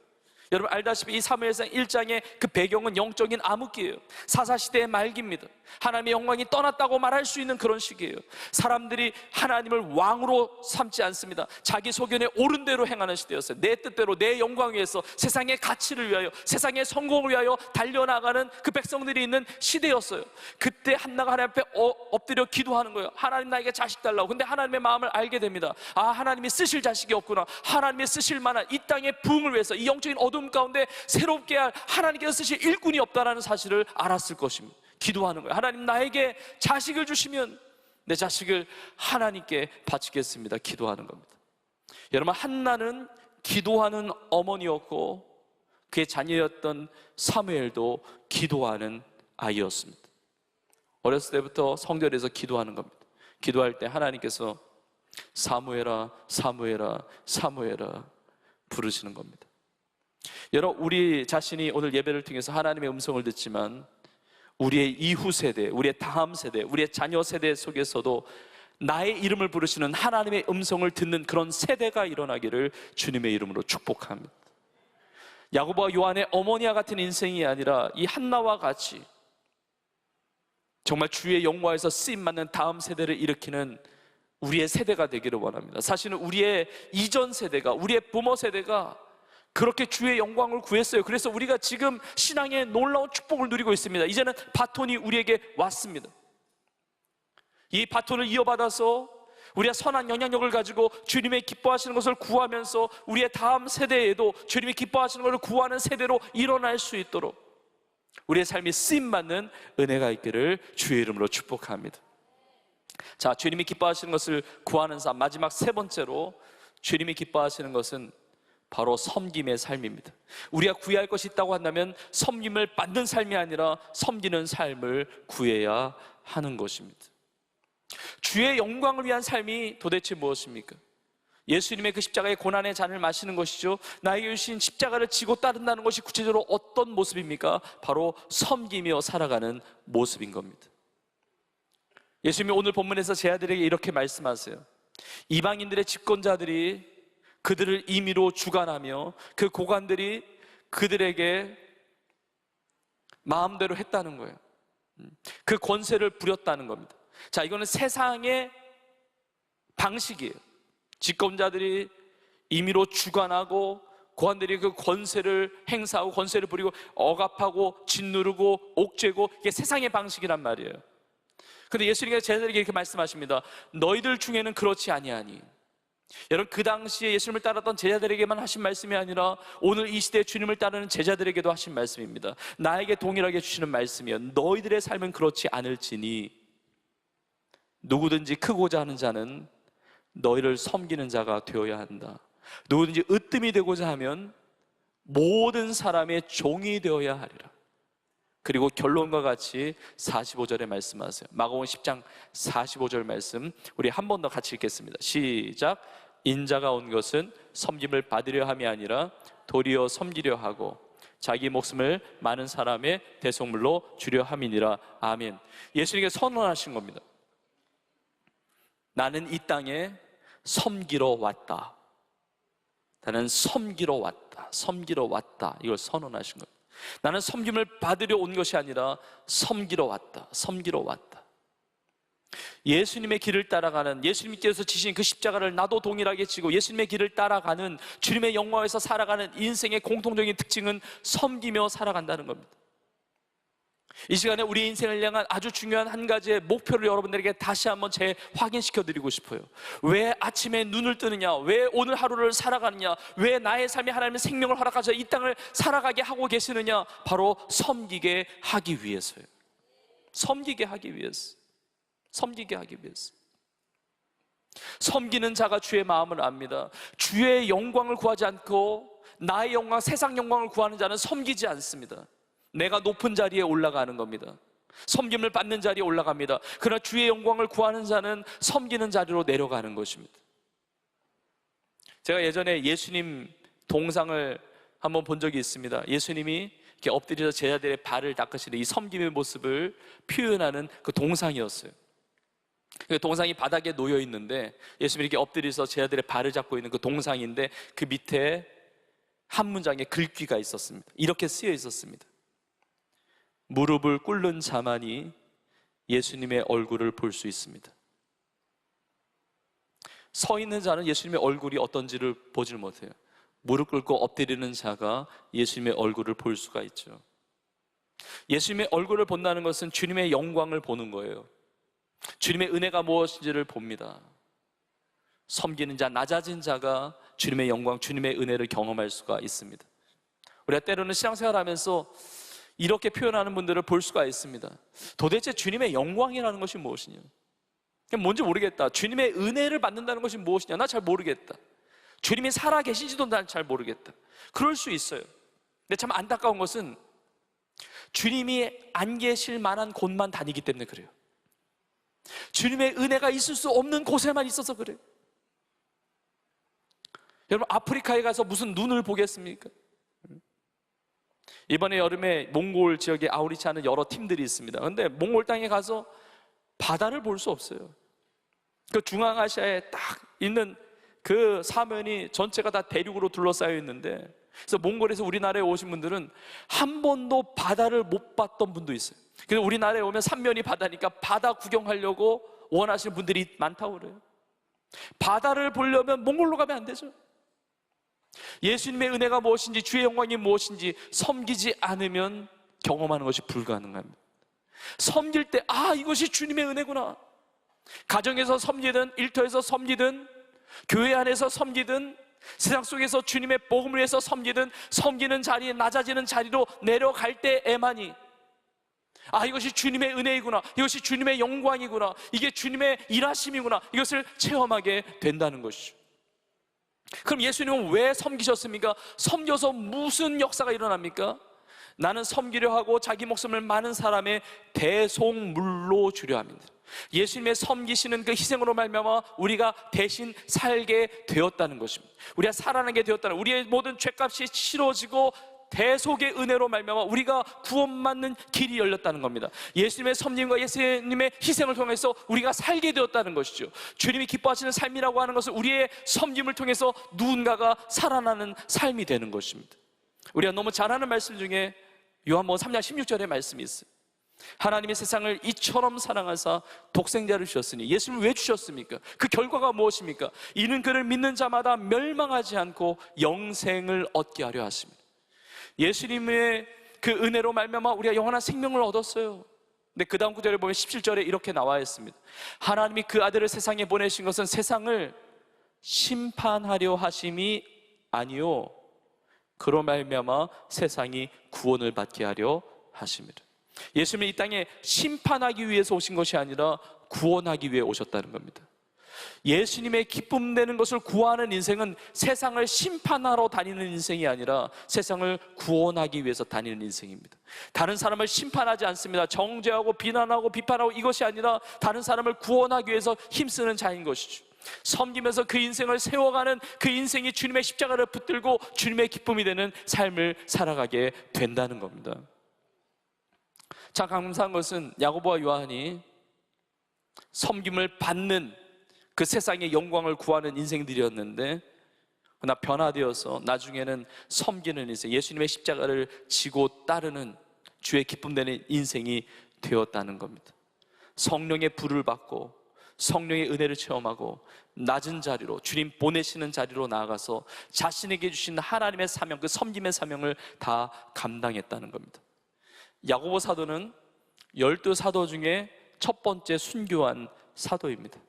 여러분 알다시피 이 사무엘상 1장의 그 배경은 영적인 암흑기예요. 사사시대의 말기입니다. 하나님의 영광이 떠났다고 말할 수 있는 그런 시기예요. 사람들이 하나님을 왕으로 삼지 않습니다. 자기 소견에 옳은 대로 행하는 시대였어요. 내 뜻대로 내 영광 위해서, 세상의 가치를 위하여, 세상의 성공을 위하여 달려나가는 그 백성들이 있는 시대였어요. 그때 한나가 하나님 앞에 엎드려 기도하는 거예요. 하나님, 나에게 자식 달라고. 근데 하나님의 마음을 알게 됩니다. 아, 하나님이 쓰실 자식이 없구나. 하나님이 쓰실 만한 이 땅의 부흥을 위해서, 이 영적인 어둠 가운데 새롭게 할 하나님께서 쓰실 일꾼이 없다라는 사실을 알았을 것입니다. 기도하는 거예요. 하나님, 나에게 자식을 주시면 내 자식을 하나님께 바치겠습니다. 기도하는 겁니다. 여러분, 한나는 기도하는 어머니였고 그의 자녀였던 사무엘도 기도하는 아이였습니다. 어렸을 때부터 성전에서 기도하는 겁니다. 기도할 때 하나님께서 사무엘아, 사무엘아, 사무엘아 부르시는 겁니다. 여러분, 우리 자신이 오늘 예배를 통해서 하나님의 음성을 듣지만 우리의 이후 세대, 우리의 다음 세대, 우리의 자녀 세대 속에서도 나의 이름을 부르시는 하나님의 음성을 듣는 그런 세대가 일어나기를 주님의 이름으로 축복합니다. 야고보와 요한의 어머니와 같은 인생이 아니라 이 한나와 같이 정말 주의 영광에서 쓰임받는 다음 세대를 일으키는 우리의 세대가 되기를 원합니다. 사실은 우리의 이전 세대가, 우리의 부모 세대가 그렇게 주의 영광을 구했어요. 그래서 우리가 지금 신앙의 놀라운 축복을 누리고 있습니다. 이제는 바톤이 우리에게 왔습니다. 이 바톤을 이어받아서 우리가 선한 영향력을 가지고 주님의 기뻐하시는 것을 구하면서 우리의 다음 세대에도 주님이 기뻐하시는 것을 구하는 세대로 일어날 수 있도록 우리의 삶이 쓰임받는 은혜가 있기를 주의 이름으로 축복합니다. 자, 주님이 기뻐하시는 것을 구하는 삶, 마지막 세 번째로 주님이 기뻐하시는 것은 바로 섬김의 삶입니다. 우리가 구해야 할 것이 있다고 한다면 섬김을 받는 삶이 아니라 섬기는 삶을 구해야 하는 것입니다. 주의 영광을 위한 삶이 도대체 무엇입니까? 예수님의 그 십자가의 고난의 잔을 마시는 것이죠. 나에게 주신 십자가를 지고 따른다는 것이 구체적으로 어떤 모습입니까? 바로 섬기며 살아가는 모습인 겁니다. 예수님이 오늘 본문에서 제 아들에게 이렇게 말씀하세요. 이방인들의 집권자들이 그들을 임의로 주관하며 그 고관들이 그들에게 마음대로 했다는 거예요. 그 권세를 부렸다는 겁니다. 자, 이거는 세상의 방식이에요. 집권자들이 임의로 주관하고 고관들이 그 권세를 행사하고 권세를 부리고 억압하고 짓누르고 옥죄고, 이게 세상의 방식이란 말이에요. 근데 예수님께서 제자들에게 이렇게 말씀하십니다. 너희들 중에는 그렇지 아니하니. 여러분, 그 당시에 예수님을 따랐던 제자들에게만 하신 말씀이 아니라 오늘 이 시대에 주님을 따르는 제자들에게도 하신 말씀입니다. 나에게 동일하게 주시는 말씀이요, 너희들의 삶은 그렇지 않을지니 누구든지 크고자 하는 자는 너희를 섬기는 자가 되어야 한다. 누구든지 으뜸이 되고자 하면 모든 사람의 종이 되어야 하리라. 그리고 결론과 같이 45절에 말씀하세요. 마가복음 10장 45절 말씀 우리 한 번 더 같이 읽겠습니다. 시작. 인자가 온 것은 섬김을 받으려 함이 아니라 도리어 섬기려 하고 자기 목숨을 많은 사람의 대속물로 주려 함이니라. 아멘. 예수님께서 선언하신 겁니다. 나는 이 땅에 섬기러 왔다. 나는 섬기러 왔다. 섬기러 왔다. 이걸 선언하신 거예요. 나는 섬김을 받으려 온 것이 아니라 섬기러 왔다. 섬기러 왔다. 예수님의 길을 따라가는, 예수님께서 지신 그 십자가를 나도 동일하게 지고 예수님의 길을 따라가는, 주님의 영광에서 살아가는 인생의 공통적인 특징은 섬기며 살아간다는 겁니다. 이 시간에 우리 인생을 향한 아주 중요한 한 가지의 목표를 여러분들에게 다시 한번 재확인시켜 드리고 싶어요. 왜 아침에 눈을 뜨느냐? 왜 오늘 하루를 살아가느냐? 왜 나의 삶이 하나님의 생명을 허락하셔 이 땅을 살아가게 하고 계시느냐? 바로 섬기게 하기 위해서요. 섬기게 하기 위해서. 섬기게 하기 위해서. 섬기는 자가 주의 마음을 압니다. 주의 영광을 구하지 않고 나의 영광, 세상 영광을 구하는 자는 섬기지 않습니다. 내가 높은 자리에 올라가는 겁니다. 섬김을 받는 자리에 올라갑니다. 그러나 주의 영광을 구하는 자는 섬기는 자리로 내려가는 것입니다. 제가 예전에 예수님 동상을 한번 본 적이 있습니다. 예수님이 이렇게 엎드려서 제자들의 발을 닦으시는 이 섬김의 모습을 표현하는 그 동상이었어요. 그 동상이 바닥에 놓여 있는데 예수님이 이렇게 엎드려서 제자들의 발을 잡고 있는 그 동상인데 그 밑에 한 문장에 글귀가 있었습니다. 이렇게 쓰여 있었습니다. 무릎을 꿇는 자만이 예수님의 얼굴을 볼 수 있습니다. 서 있는 자는 예수님의 얼굴이 어떤지를 보질 못해요. 무릎 꿇고 엎드리는 자가 예수님의 얼굴을 볼 수가 있죠. 예수님의 얼굴을 본다는 것은 주님의 영광을 보는 거예요. 주님의 은혜가 무엇인지를 봅니다. 섬기는 자, 낮아진 자가 주님의 영광, 주님의 은혜를 경험할 수가 있습니다. 우리가 때로는 신앙생활하면서 이렇게 표현하는 분들을 볼 수가 있습니다. 도대체 주님의 영광이라는 것이 무엇이냐? 뭔지 모르겠다. 주님의 은혜를 받는다는 것이 무엇이냐? 나 잘 모르겠다. 주님이 살아 계신지도 난 잘 모르겠다. 그럴 수 있어요. 근데 참 안타까운 것은 주님이 안 계실 만한 곳만 다니기 때문에 그래요. 주님의 은혜가 있을 수 없는 곳에만 있어서 그래요. 여러분, 아프리카에 가서 무슨 눈을 보겠습니까? 이번에 여름에 몽골 지역에 아우리치 하는 여러 팀들이 있습니다. 그런데 몽골 땅에 가서 바다를 볼 수 없어요. 그 중앙아시아에 딱 있는 그 사면이 전체가 다 대륙으로 둘러싸여 있는데, 그래서 몽골에서 우리나라에 오신 분들은 한 번도 바다를 못 봤던 분도 있어요. 그래서 우리나라에 오면 삼면이 바다니까 바다 구경하려고 원하시는 분들이 많다고 그래요. 바다를 보려면 몽골로 가면 안 되죠. 예수님의 은혜가 무엇인지, 주의 영광이 무엇인지 섬기지 않으면 경험하는 것이 불가능합니다. 섬길 때 이것이 주님의 은혜구나. 가정에서 섬기든, 일터에서 섬기든, 교회 안에서 섬기든, 세상 속에서 주님의 복음을 위해서 섬기든, 섬기는 자리에, 낮아지는 자리로 내려갈 때에만이 이것이 주님의 은혜이구나, 이것이 주님의 영광이구나, 이게 주님의 일하심이구나, 이것을 체험하게 된다는 것이죠. 그럼 예수님은 왜 섬기셨습니까? 섬겨서 무슨 역사가 일어납니까? 나는 섬기려 하고 자기 목숨을 많은 사람의 대속물로 주려 합니다. 예수님의 섬기시는 그 희생으로 말미암아 우리가 대신 살게 되었다는 것입니다. 우리가 살아나게 되었다는, 우리의 모든 죄값이 치러지고 대속의 은혜로 말미암아 우리가 구원받는 길이 열렸다는 겁니다. 예수님의 섬김과 예수님의 희생을 통해서 우리가 살게 되었다는 것이죠. 주님이 기뻐하시는 삶이라고 하는 것은 우리의 섬김을 통해서 누군가가 살아나는 삶이 되는 것입니다. 우리가 너무 잘 아는 말씀 중에 요한복음 3장 16절의 말씀이 있어요. 하나님이 세상을 이처럼 사랑하사 독생자를 주셨으니, 예수님을 왜 주셨습니까? 그 결과가 무엇입니까? 이는 그를 믿는 자마다 멸망하지 않고 영생을 얻게 하려 하십니다. 예수님의 그 은혜로 말미암아 우리가 영원한 생명을 얻었어요. 근데 그 다음 구절에 보면 17절에 이렇게 나와 있습니다. 하나님이 그 아들을 세상에 보내신 것은 세상을 심판하려 하심이 아니요, 그로 말미암아 세상이 구원을 받게 하려 하심이라. 예수님은 이 땅에 심판하기 위해서 오신 것이 아니라 구원하기 위해 오셨다는 겁니다. 예수님의 기쁨 되는 것을 구하는 인생은 세상을 심판하러 다니는 인생이 아니라 세상을 구원하기 위해서 다니는 인생입니다. 다른 사람을 심판하지 않습니다. 정죄하고 비난하고 비판하고 이것이 아니라 다른 사람을 구원하기 위해서 힘쓰는 자인 것이죠. 섬기면서 그 인생을 세워가는 그 인생이 주님의 십자가를 붙들고 주님의 기쁨이 되는 삶을 살아가게 된다는 겁니다. 자, 감사한 것은 야고보와 요한이 섬김을 받는 그 세상의 영광을 구하는 인생들이었는데 그러나 변화되어서 나중에는 섬기는 인생, 예수님의 십자가를 지고 따르는 주의 기쁨 되는 인생이 되었다는 겁니다. 성령의 불을 받고 성령의 은혜를 체험하고 낮은 자리로, 주님 보내시는 자리로 나아가서 자신에게 주신 하나님의 사명, 그 섬김의 사명을 다 감당했다는 겁니다. 야고보 사도는 12사도 중에 첫 번째 순교한 사도입니다.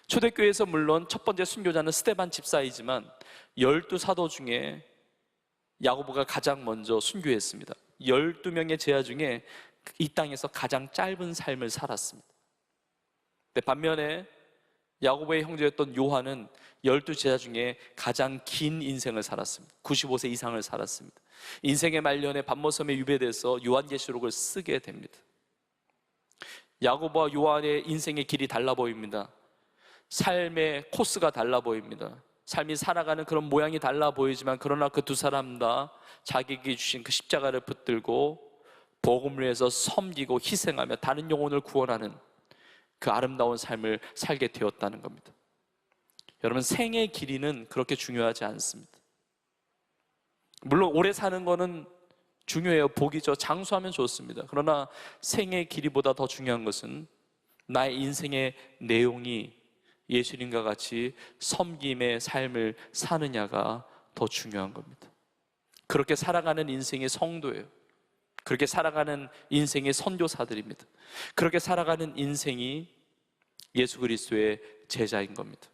초대교회에서 물론 첫 번째 순교자는 스데반 집사이지만 12사도 중에 야고보가 가장 먼저 순교했습니다. 12명의 제자 중에 이 땅에서 가장 짧은 삶을 살았습니다. 반면에 야고보의 형제였던 요한은 12제자 중에 가장 긴 인생을 살았습니다. 95세 이상을 살았습니다. 인생의 말년에 밤모섬에 유배돼서 요한계시록을 쓰게 됩니다. 야고보와 요한의 인생의 길이 달라 보입니다. 삶의 코스가 달라 보입니다. 삶이 살아가는 그런 모양이 달라 보이지만, 그러나 그 두 사람 다 자기에게 주신 그 십자가를 붙들고 복음을 위해서 섬기고 희생하며 다른 영혼을 구원하는 그 아름다운 삶을 살게 되었다는 겁니다. 여러분, 생의 길이는 그렇게 중요하지 않습니다. 물론 오래 사는 거는 중요해요. 복이죠. 장수하면 좋습니다. 그러나 생의 길이보다 더 중요한 것은 나의 인생의 내용이 예수님과 같이 섬김의 삶을 사느냐가 더 중요한 겁니다. 그렇게 살아가는 인생의 성도예요. 그렇게 살아가는 인생의 선교사들입니다. 그렇게 살아가는 인생이 예수 그리스도의 제자인 겁니다.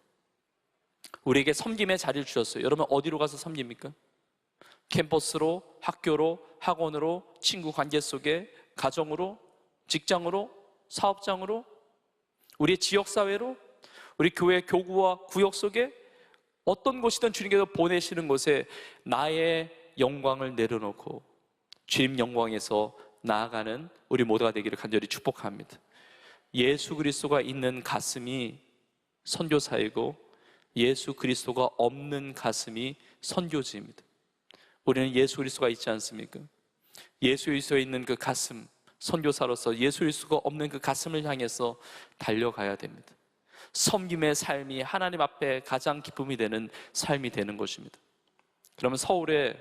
우리에게 섬김의 자리를 주셨어요. 여러분, 어디로 가서 섬깁니까? 캠퍼스로, 학교로, 학원으로, 친구 관계 속에, 가정으로, 직장으로, 사업장으로, 우리의 지역사회로, 우리 교회 교구와 구역 속에, 어떤 곳이든 주님께서 보내시는 곳에 나의 영광을 내려놓고 주님 영광에서 나아가는 우리 모두가 되기를 간절히 축복합니다. 예수 그리스도가 있는 가슴이 선교사이고 예수 그리스도가 없는 가슴이 선교지입니다. 우리는 예수 그리스도가 있지 않습니까? 예수 그리스도에 있는 그 가슴, 선교사로서 예수 그리스도가 없는 그 가슴을 향해서 달려가야 됩니다. 섬김의 삶이 하나님 앞에 가장 기쁨이 되는 삶이 되는 것입니다. 그러면 서울에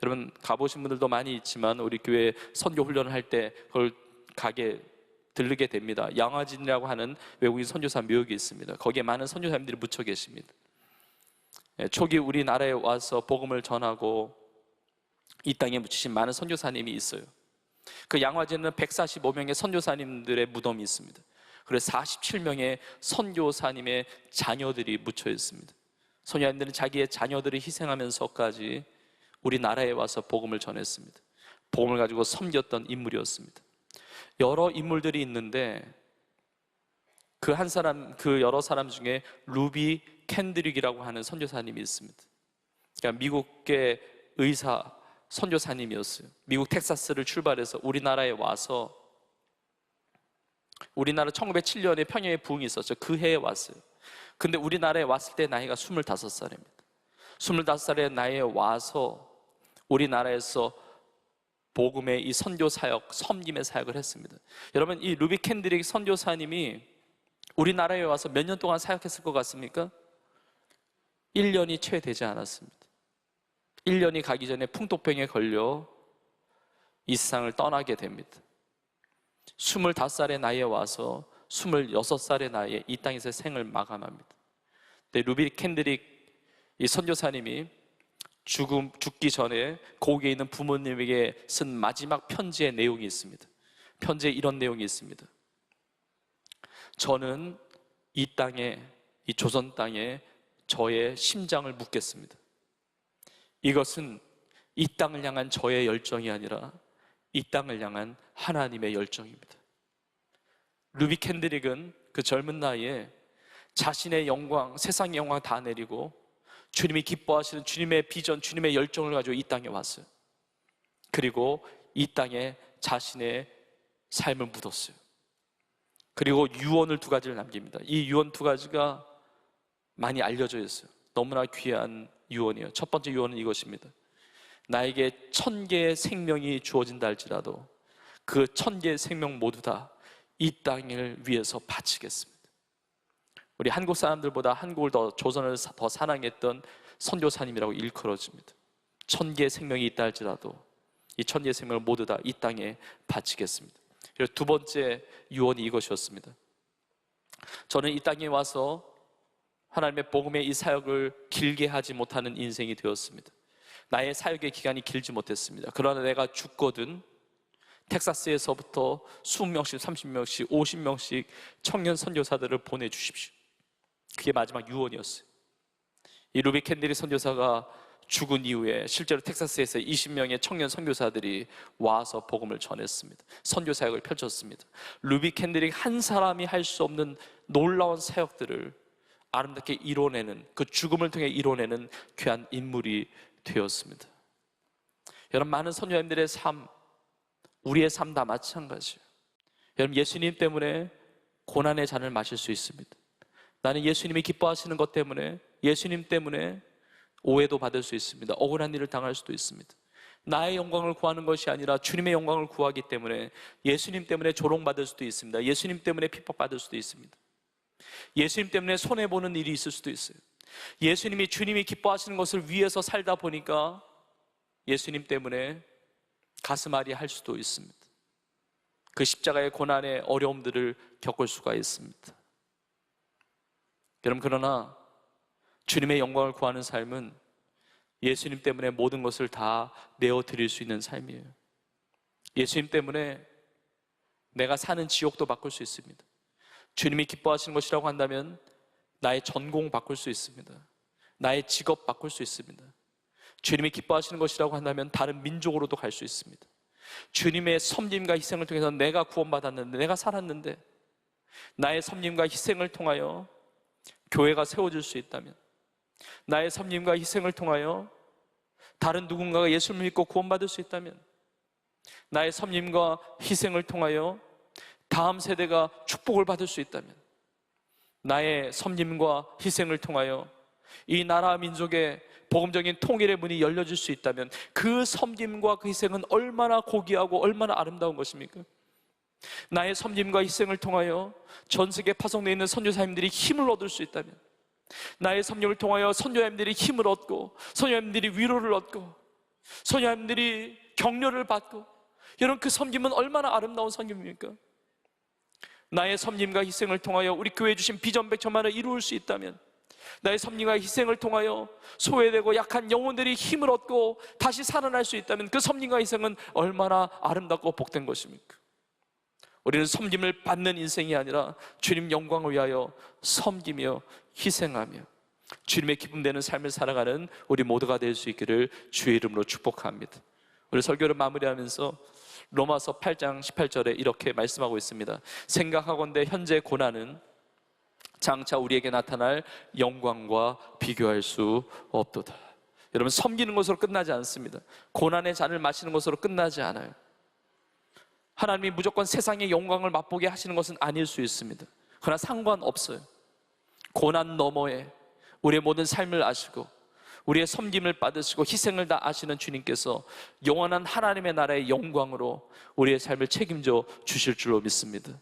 여러분 가보신 분들도 많이 있지만, 우리 교회 선교 훈련을 할 때 그걸 들르게 됩니다. 양화진이라고 하는 외국인 선교사 묘역이 있습니다. 거기에 많은 선교사님들이 묻혀 계십니다. 초기 우리나라에 와서 복음을 전하고 이 땅에 묻히신 많은 선교사님이 있어요. 그 양화진은 145명의 선교사님들의 무덤이 있습니다. 그래서 47명의 선교사님의 자녀들이 묻혀 있습니다. 선교사님들은 자기의 자녀들을 희생하면서까지 우리나라에 와서 복음을 전했습니다. 복음을 가지고 섬겼던 인물이었습니다. 여러 인물들이 있는데 그 여러 사람 중에 루비 캔드릭이라고 하는 선교사님이 있습니다. 그러니까 미국의 의사 선교사님이었어요. 미국 텍사스를 출발해서 우리나라에 와서, 우리나라 1907년에 평양에 부흥이 있었죠. 그 해에 왔어요. 근데 우리나라에 왔을 때 나이가 25살입니다. 25살의 나이에 와서 우리나라에서 복음의 이 선교 사역, 섬김의 사역을 했습니다. 여러분, 이 루비 캔드릭 선교사님이 우리나라에 와서 몇 년 동안 사역했을 것 같습니까? 1년이 채 되지 않았습니다. 1년이 가기 전에 풍토병에 걸려 이 세상을 떠나게 됩니다. 25살의 나이에 와서 26살의 나이에 이 땅에서 생을 마감합니다. 근데 루비 캔드릭 이 선교사님이 죽기 전에 고국에 있는 부모님에게 쓴 마지막 편지의 내용이 있습니다. 편지에 이런 내용이 있습니다. 저는 이 땅에, 이 조선 땅에 저의 심장을 묻겠습니다. 이것은 이 땅을 향한 저의 열정이 아니라 이 땅을 향한 하나님의 열정입니다. 루비 캔드릭은 그 젊은 나이에 자신의 영광, 세상의 영광 다 내리고 주님이 기뻐하시는 주님의 비전, 주님의 열정을 가지고 이 땅에 왔어요. 그리고 이 땅에 자신의 삶을 묻었어요. 그리고 유언을 2가지를 남깁니다. 이 유언 2가지가 많이 알려져 있어요. 너무나 귀한 유언이에요. 첫 번째 유언은 이것입니다. 나에게 1000개의 생명이 주어진다 할지라도 그 1000개의 생명 모두 다 이 땅을 위해서 바치겠습니다. 우리 한국 사람들보다 한국을 조선을 더 사랑했던 선교사님이라고 일컬어집니다. 1000개의 생명이 있다 할지라도 이 1000개의 생명을 모두 다 이 땅에 바치겠습니다. 그리고 두 번째 유언이 이것이었습니다. 저는 이 땅에 와서 하나님의 복음의 이 사역을 길게 하지 못하는 인생이 되었습니다. 나의 사역의 기간이 길지 못했습니다. 그러나 내가 죽거든 텍사스에서부터 20명씩, 30명씩, 50명씩 청년 선교사들을 보내주십시오. 그게 마지막 유언이었어요. 이 루비 캔들리 선교사가 죽은 이후에 실제로 텍사스에서 20명의 청년 선교사들이 와서 복음을 전했습니다. 선교 사역을 펼쳤습니다. 루비 캔들리 한 사람이 할 수 없는 놀라운 사역들을 아름답게 이뤄내는, 그 죽음을 통해 이뤄내는 귀한 인물이 되었습니다. 여러분, 많은 선교사님들의 삶, 우리의 삶 다 마찬가지예요. 여러분, 예수님 때문에 고난의 잔을 마실 수 있습니다. 나는 예수님이 기뻐하시는 것 때문에, 예수님 때문에 오해도 받을 수 있습니다. 억울한 일을 당할 수도 있습니다. 나의 영광을 구하는 것이 아니라 주님의 영광을 구하기 때문에 예수님 때문에 조롱받을 수도 있습니다. 예수님 때문에 핍박받을 수도 있습니다. 예수님 때문에 손해보는 일이 있을 수도 있어요. 예수님이, 주님이 기뻐하시는 것을 위해서 살다 보니까 예수님 때문에 가슴앓이 할 수도 있습니다. 그 십자가의 고난의 어려움들을 겪을 수가 있습니다. 여러분, 그러나 주님의 영광을 구하는 삶은 예수님 때문에 모든 것을 다 내어드릴 수 있는 삶이에요. 예수님 때문에 내가 사는 지옥도 바꿀 수 있습니다. 주님이 기뻐하시는 것이라고 한다면 나의 전공 바꿀 수 있습니다. 나의 직업 바꿀 수 있습니다. 주님이 기뻐하시는 것이라고 한다면 다른 민족으로도 갈 수 있습니다. 주님의 섬김과 희생을 통해서 내가 구원받았는데, 내가 살았는데, 나의 섬김과 희생을 통하여 교회가 세워질 수 있다면, 나의 섬김과 희생을 통하여 다른 누군가가 예수를 믿고 구원받을 수 있다면, 나의 섬김과 희생을 통하여 다음 세대가 축복을 받을 수 있다면, 나의 섬김과 희생을 통하여 이 나라 민족의 복음적인 통일의 문이 열려질 수 있다면 그 섬김과 그 희생은 얼마나 고귀하고 얼마나 아름다운 것입니까? 나의 섬김과 희생을 통하여 전 세계에 파송되어 있는 선교사님들이 힘을 얻을 수 있다면, 나의 섬김을 통하여 선교사님들이 힘을 얻고, 선교사님들이 위로를 얻고, 선교사님들이 격려를 받고, 여러분, 그 섬김은 얼마나 아름다운 섬김입니까? 나의 섬김과 희생을 통하여 우리 교회에 주신 비전 100천만을 이루을 수 있다면, 나의 섬김과 희생을 통하여 소외되고 약한 영혼들이 힘을 얻고 다시 살아날 수 있다면 그 섬김과 희생은 얼마나 아름답고 복된 것입니까? 우리는 섬김을 받는 인생이 아니라 주님 영광을 위하여 섬기며 희생하며 주님의 기쁨 되는 삶을 살아가는 우리 모두가 될 수 있기를 주의 이름으로 축복합니다. 우리 설교를 마무리하면서 로마서 8장 18절에 이렇게 말씀하고 있습니다. 생각하건대 현재 고난은 장차 우리에게 나타날 영광과 비교할 수 없도다. 여러분, 섬기는 것으로 끝나지 않습니다. 고난의 잔을 마시는 것으로 끝나지 않아요. 하나님이 무조건 세상의 영광을 맛보게 하시는 것은 아닐 수 있습니다. 그러나 상관없어요. 고난 너머에 우리의 모든 삶을 아시고 우리의 섬김을 받으시고 희생을 다 아시는 주님께서 영원한 하나님의 나라의 영광으로 우리의 삶을 책임져 주실 줄로 믿습니다.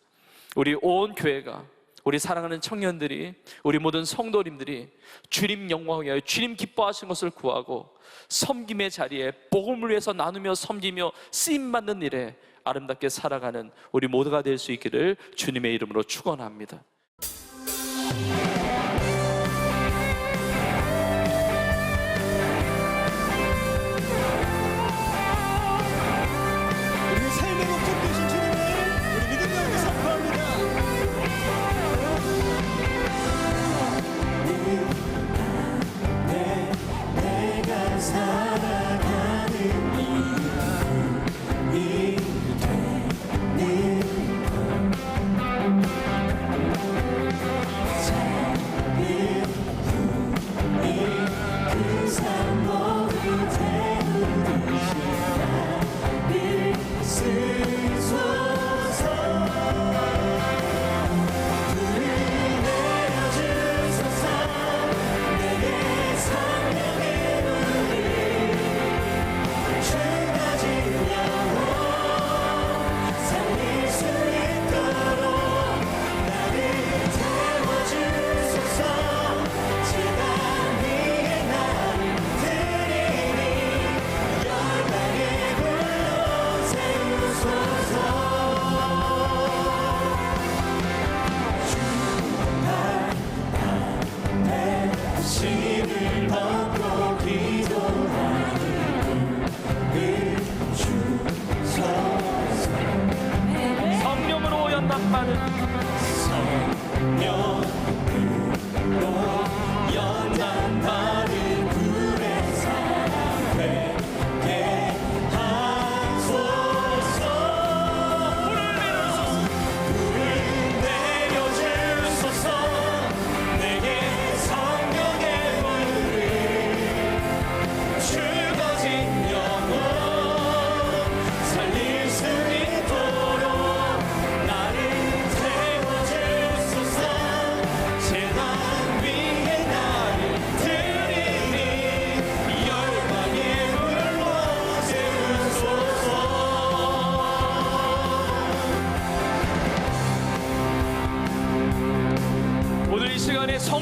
우리 온 교회가, 우리 사랑하는 청년들이, 우리 모든 성도님들이 주님 영광을 위하여 주님 기뻐하신 것을 구하고 섬김의 자리에 복음을 위해서 나누며 섬기며 쓰임받는 일에 아름답게 살아가는 우리 모두가 될 수 있기를 주님의 이름으로 축원합니다. 우리의 삶의 목적 되신 주님을 우리 믿음 가운데 선포합니다. 내가 살아가는 이유 되는 것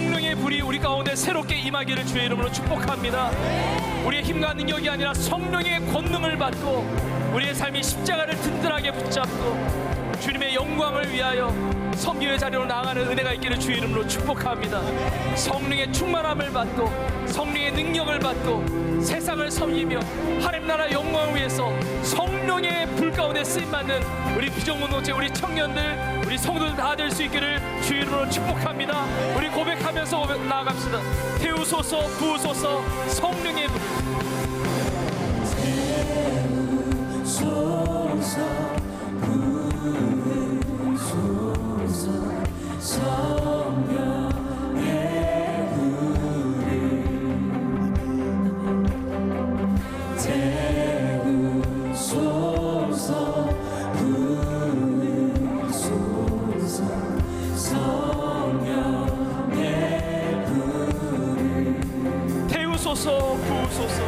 성령의 불이 우리 가운데 새롭게 임하기를 주의 이름으로 축복합니다. 우리의 힘과 능력이 아니라 성령의 권능을 받고 우리의 삶이 십자가를 든든하게 붙잡고 주님의 영광을 위하여 섬기의 자리로 나아가는 은혜가 있기를 주의 이름으로 축복합니다. 성령의 충만함을 받고 성령의 능력을 받고 세상을 섬기며 하나님 나라 영광을 위해서 성령의 불 가운데 쓰임받는 우리 비전공동체, 우리 청년들, 우리 성도들 다 될 수 있기를 주의 이름으로 축복합니다. 우리 고백하면서 나아갑시다. 태우소서 부으소서 성령의 불. 태우소서 부으소서 성령의 불을 태우소서 부으소서 성령의 불을 태우소서 부으소서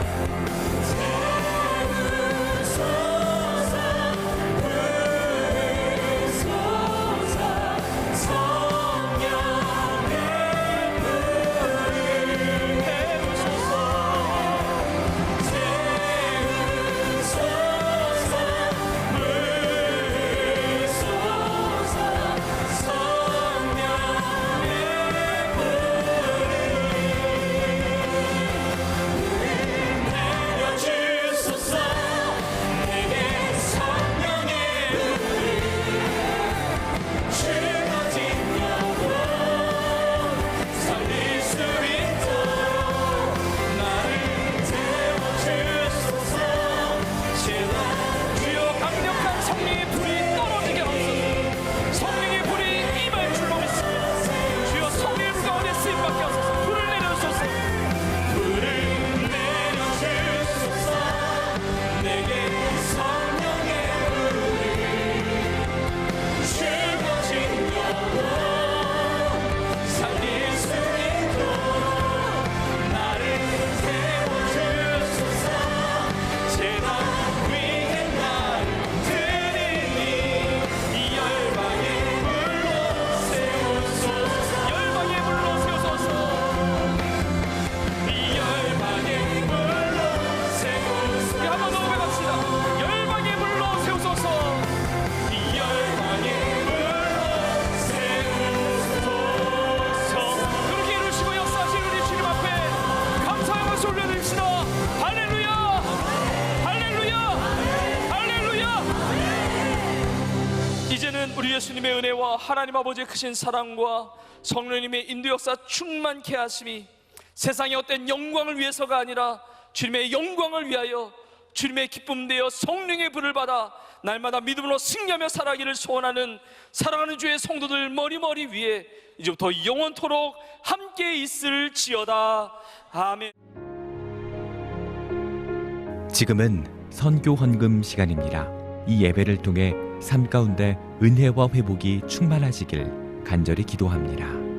우리 예수님의 은혜와 하나님 아버지의 크신 사랑과 성령님의 인도 역사 충만케 하심이 세상의 어떤 영광을 위해서가 아니라 주님의 영광을 위하여 주님의 기쁨 되어 성령의 불을 받아 날마다 믿음으로 승리하며 살아가기를 소원하는 사랑하는 주의 성도들 머리머리 위에 이제부터 영원토록 함께 있을지어다. 아멘. 지금은 선교 헌금 시간입니다. 이 예배를 통해 삶 가운데 은혜와 회복이 충만하시길 간절히 기도합니다.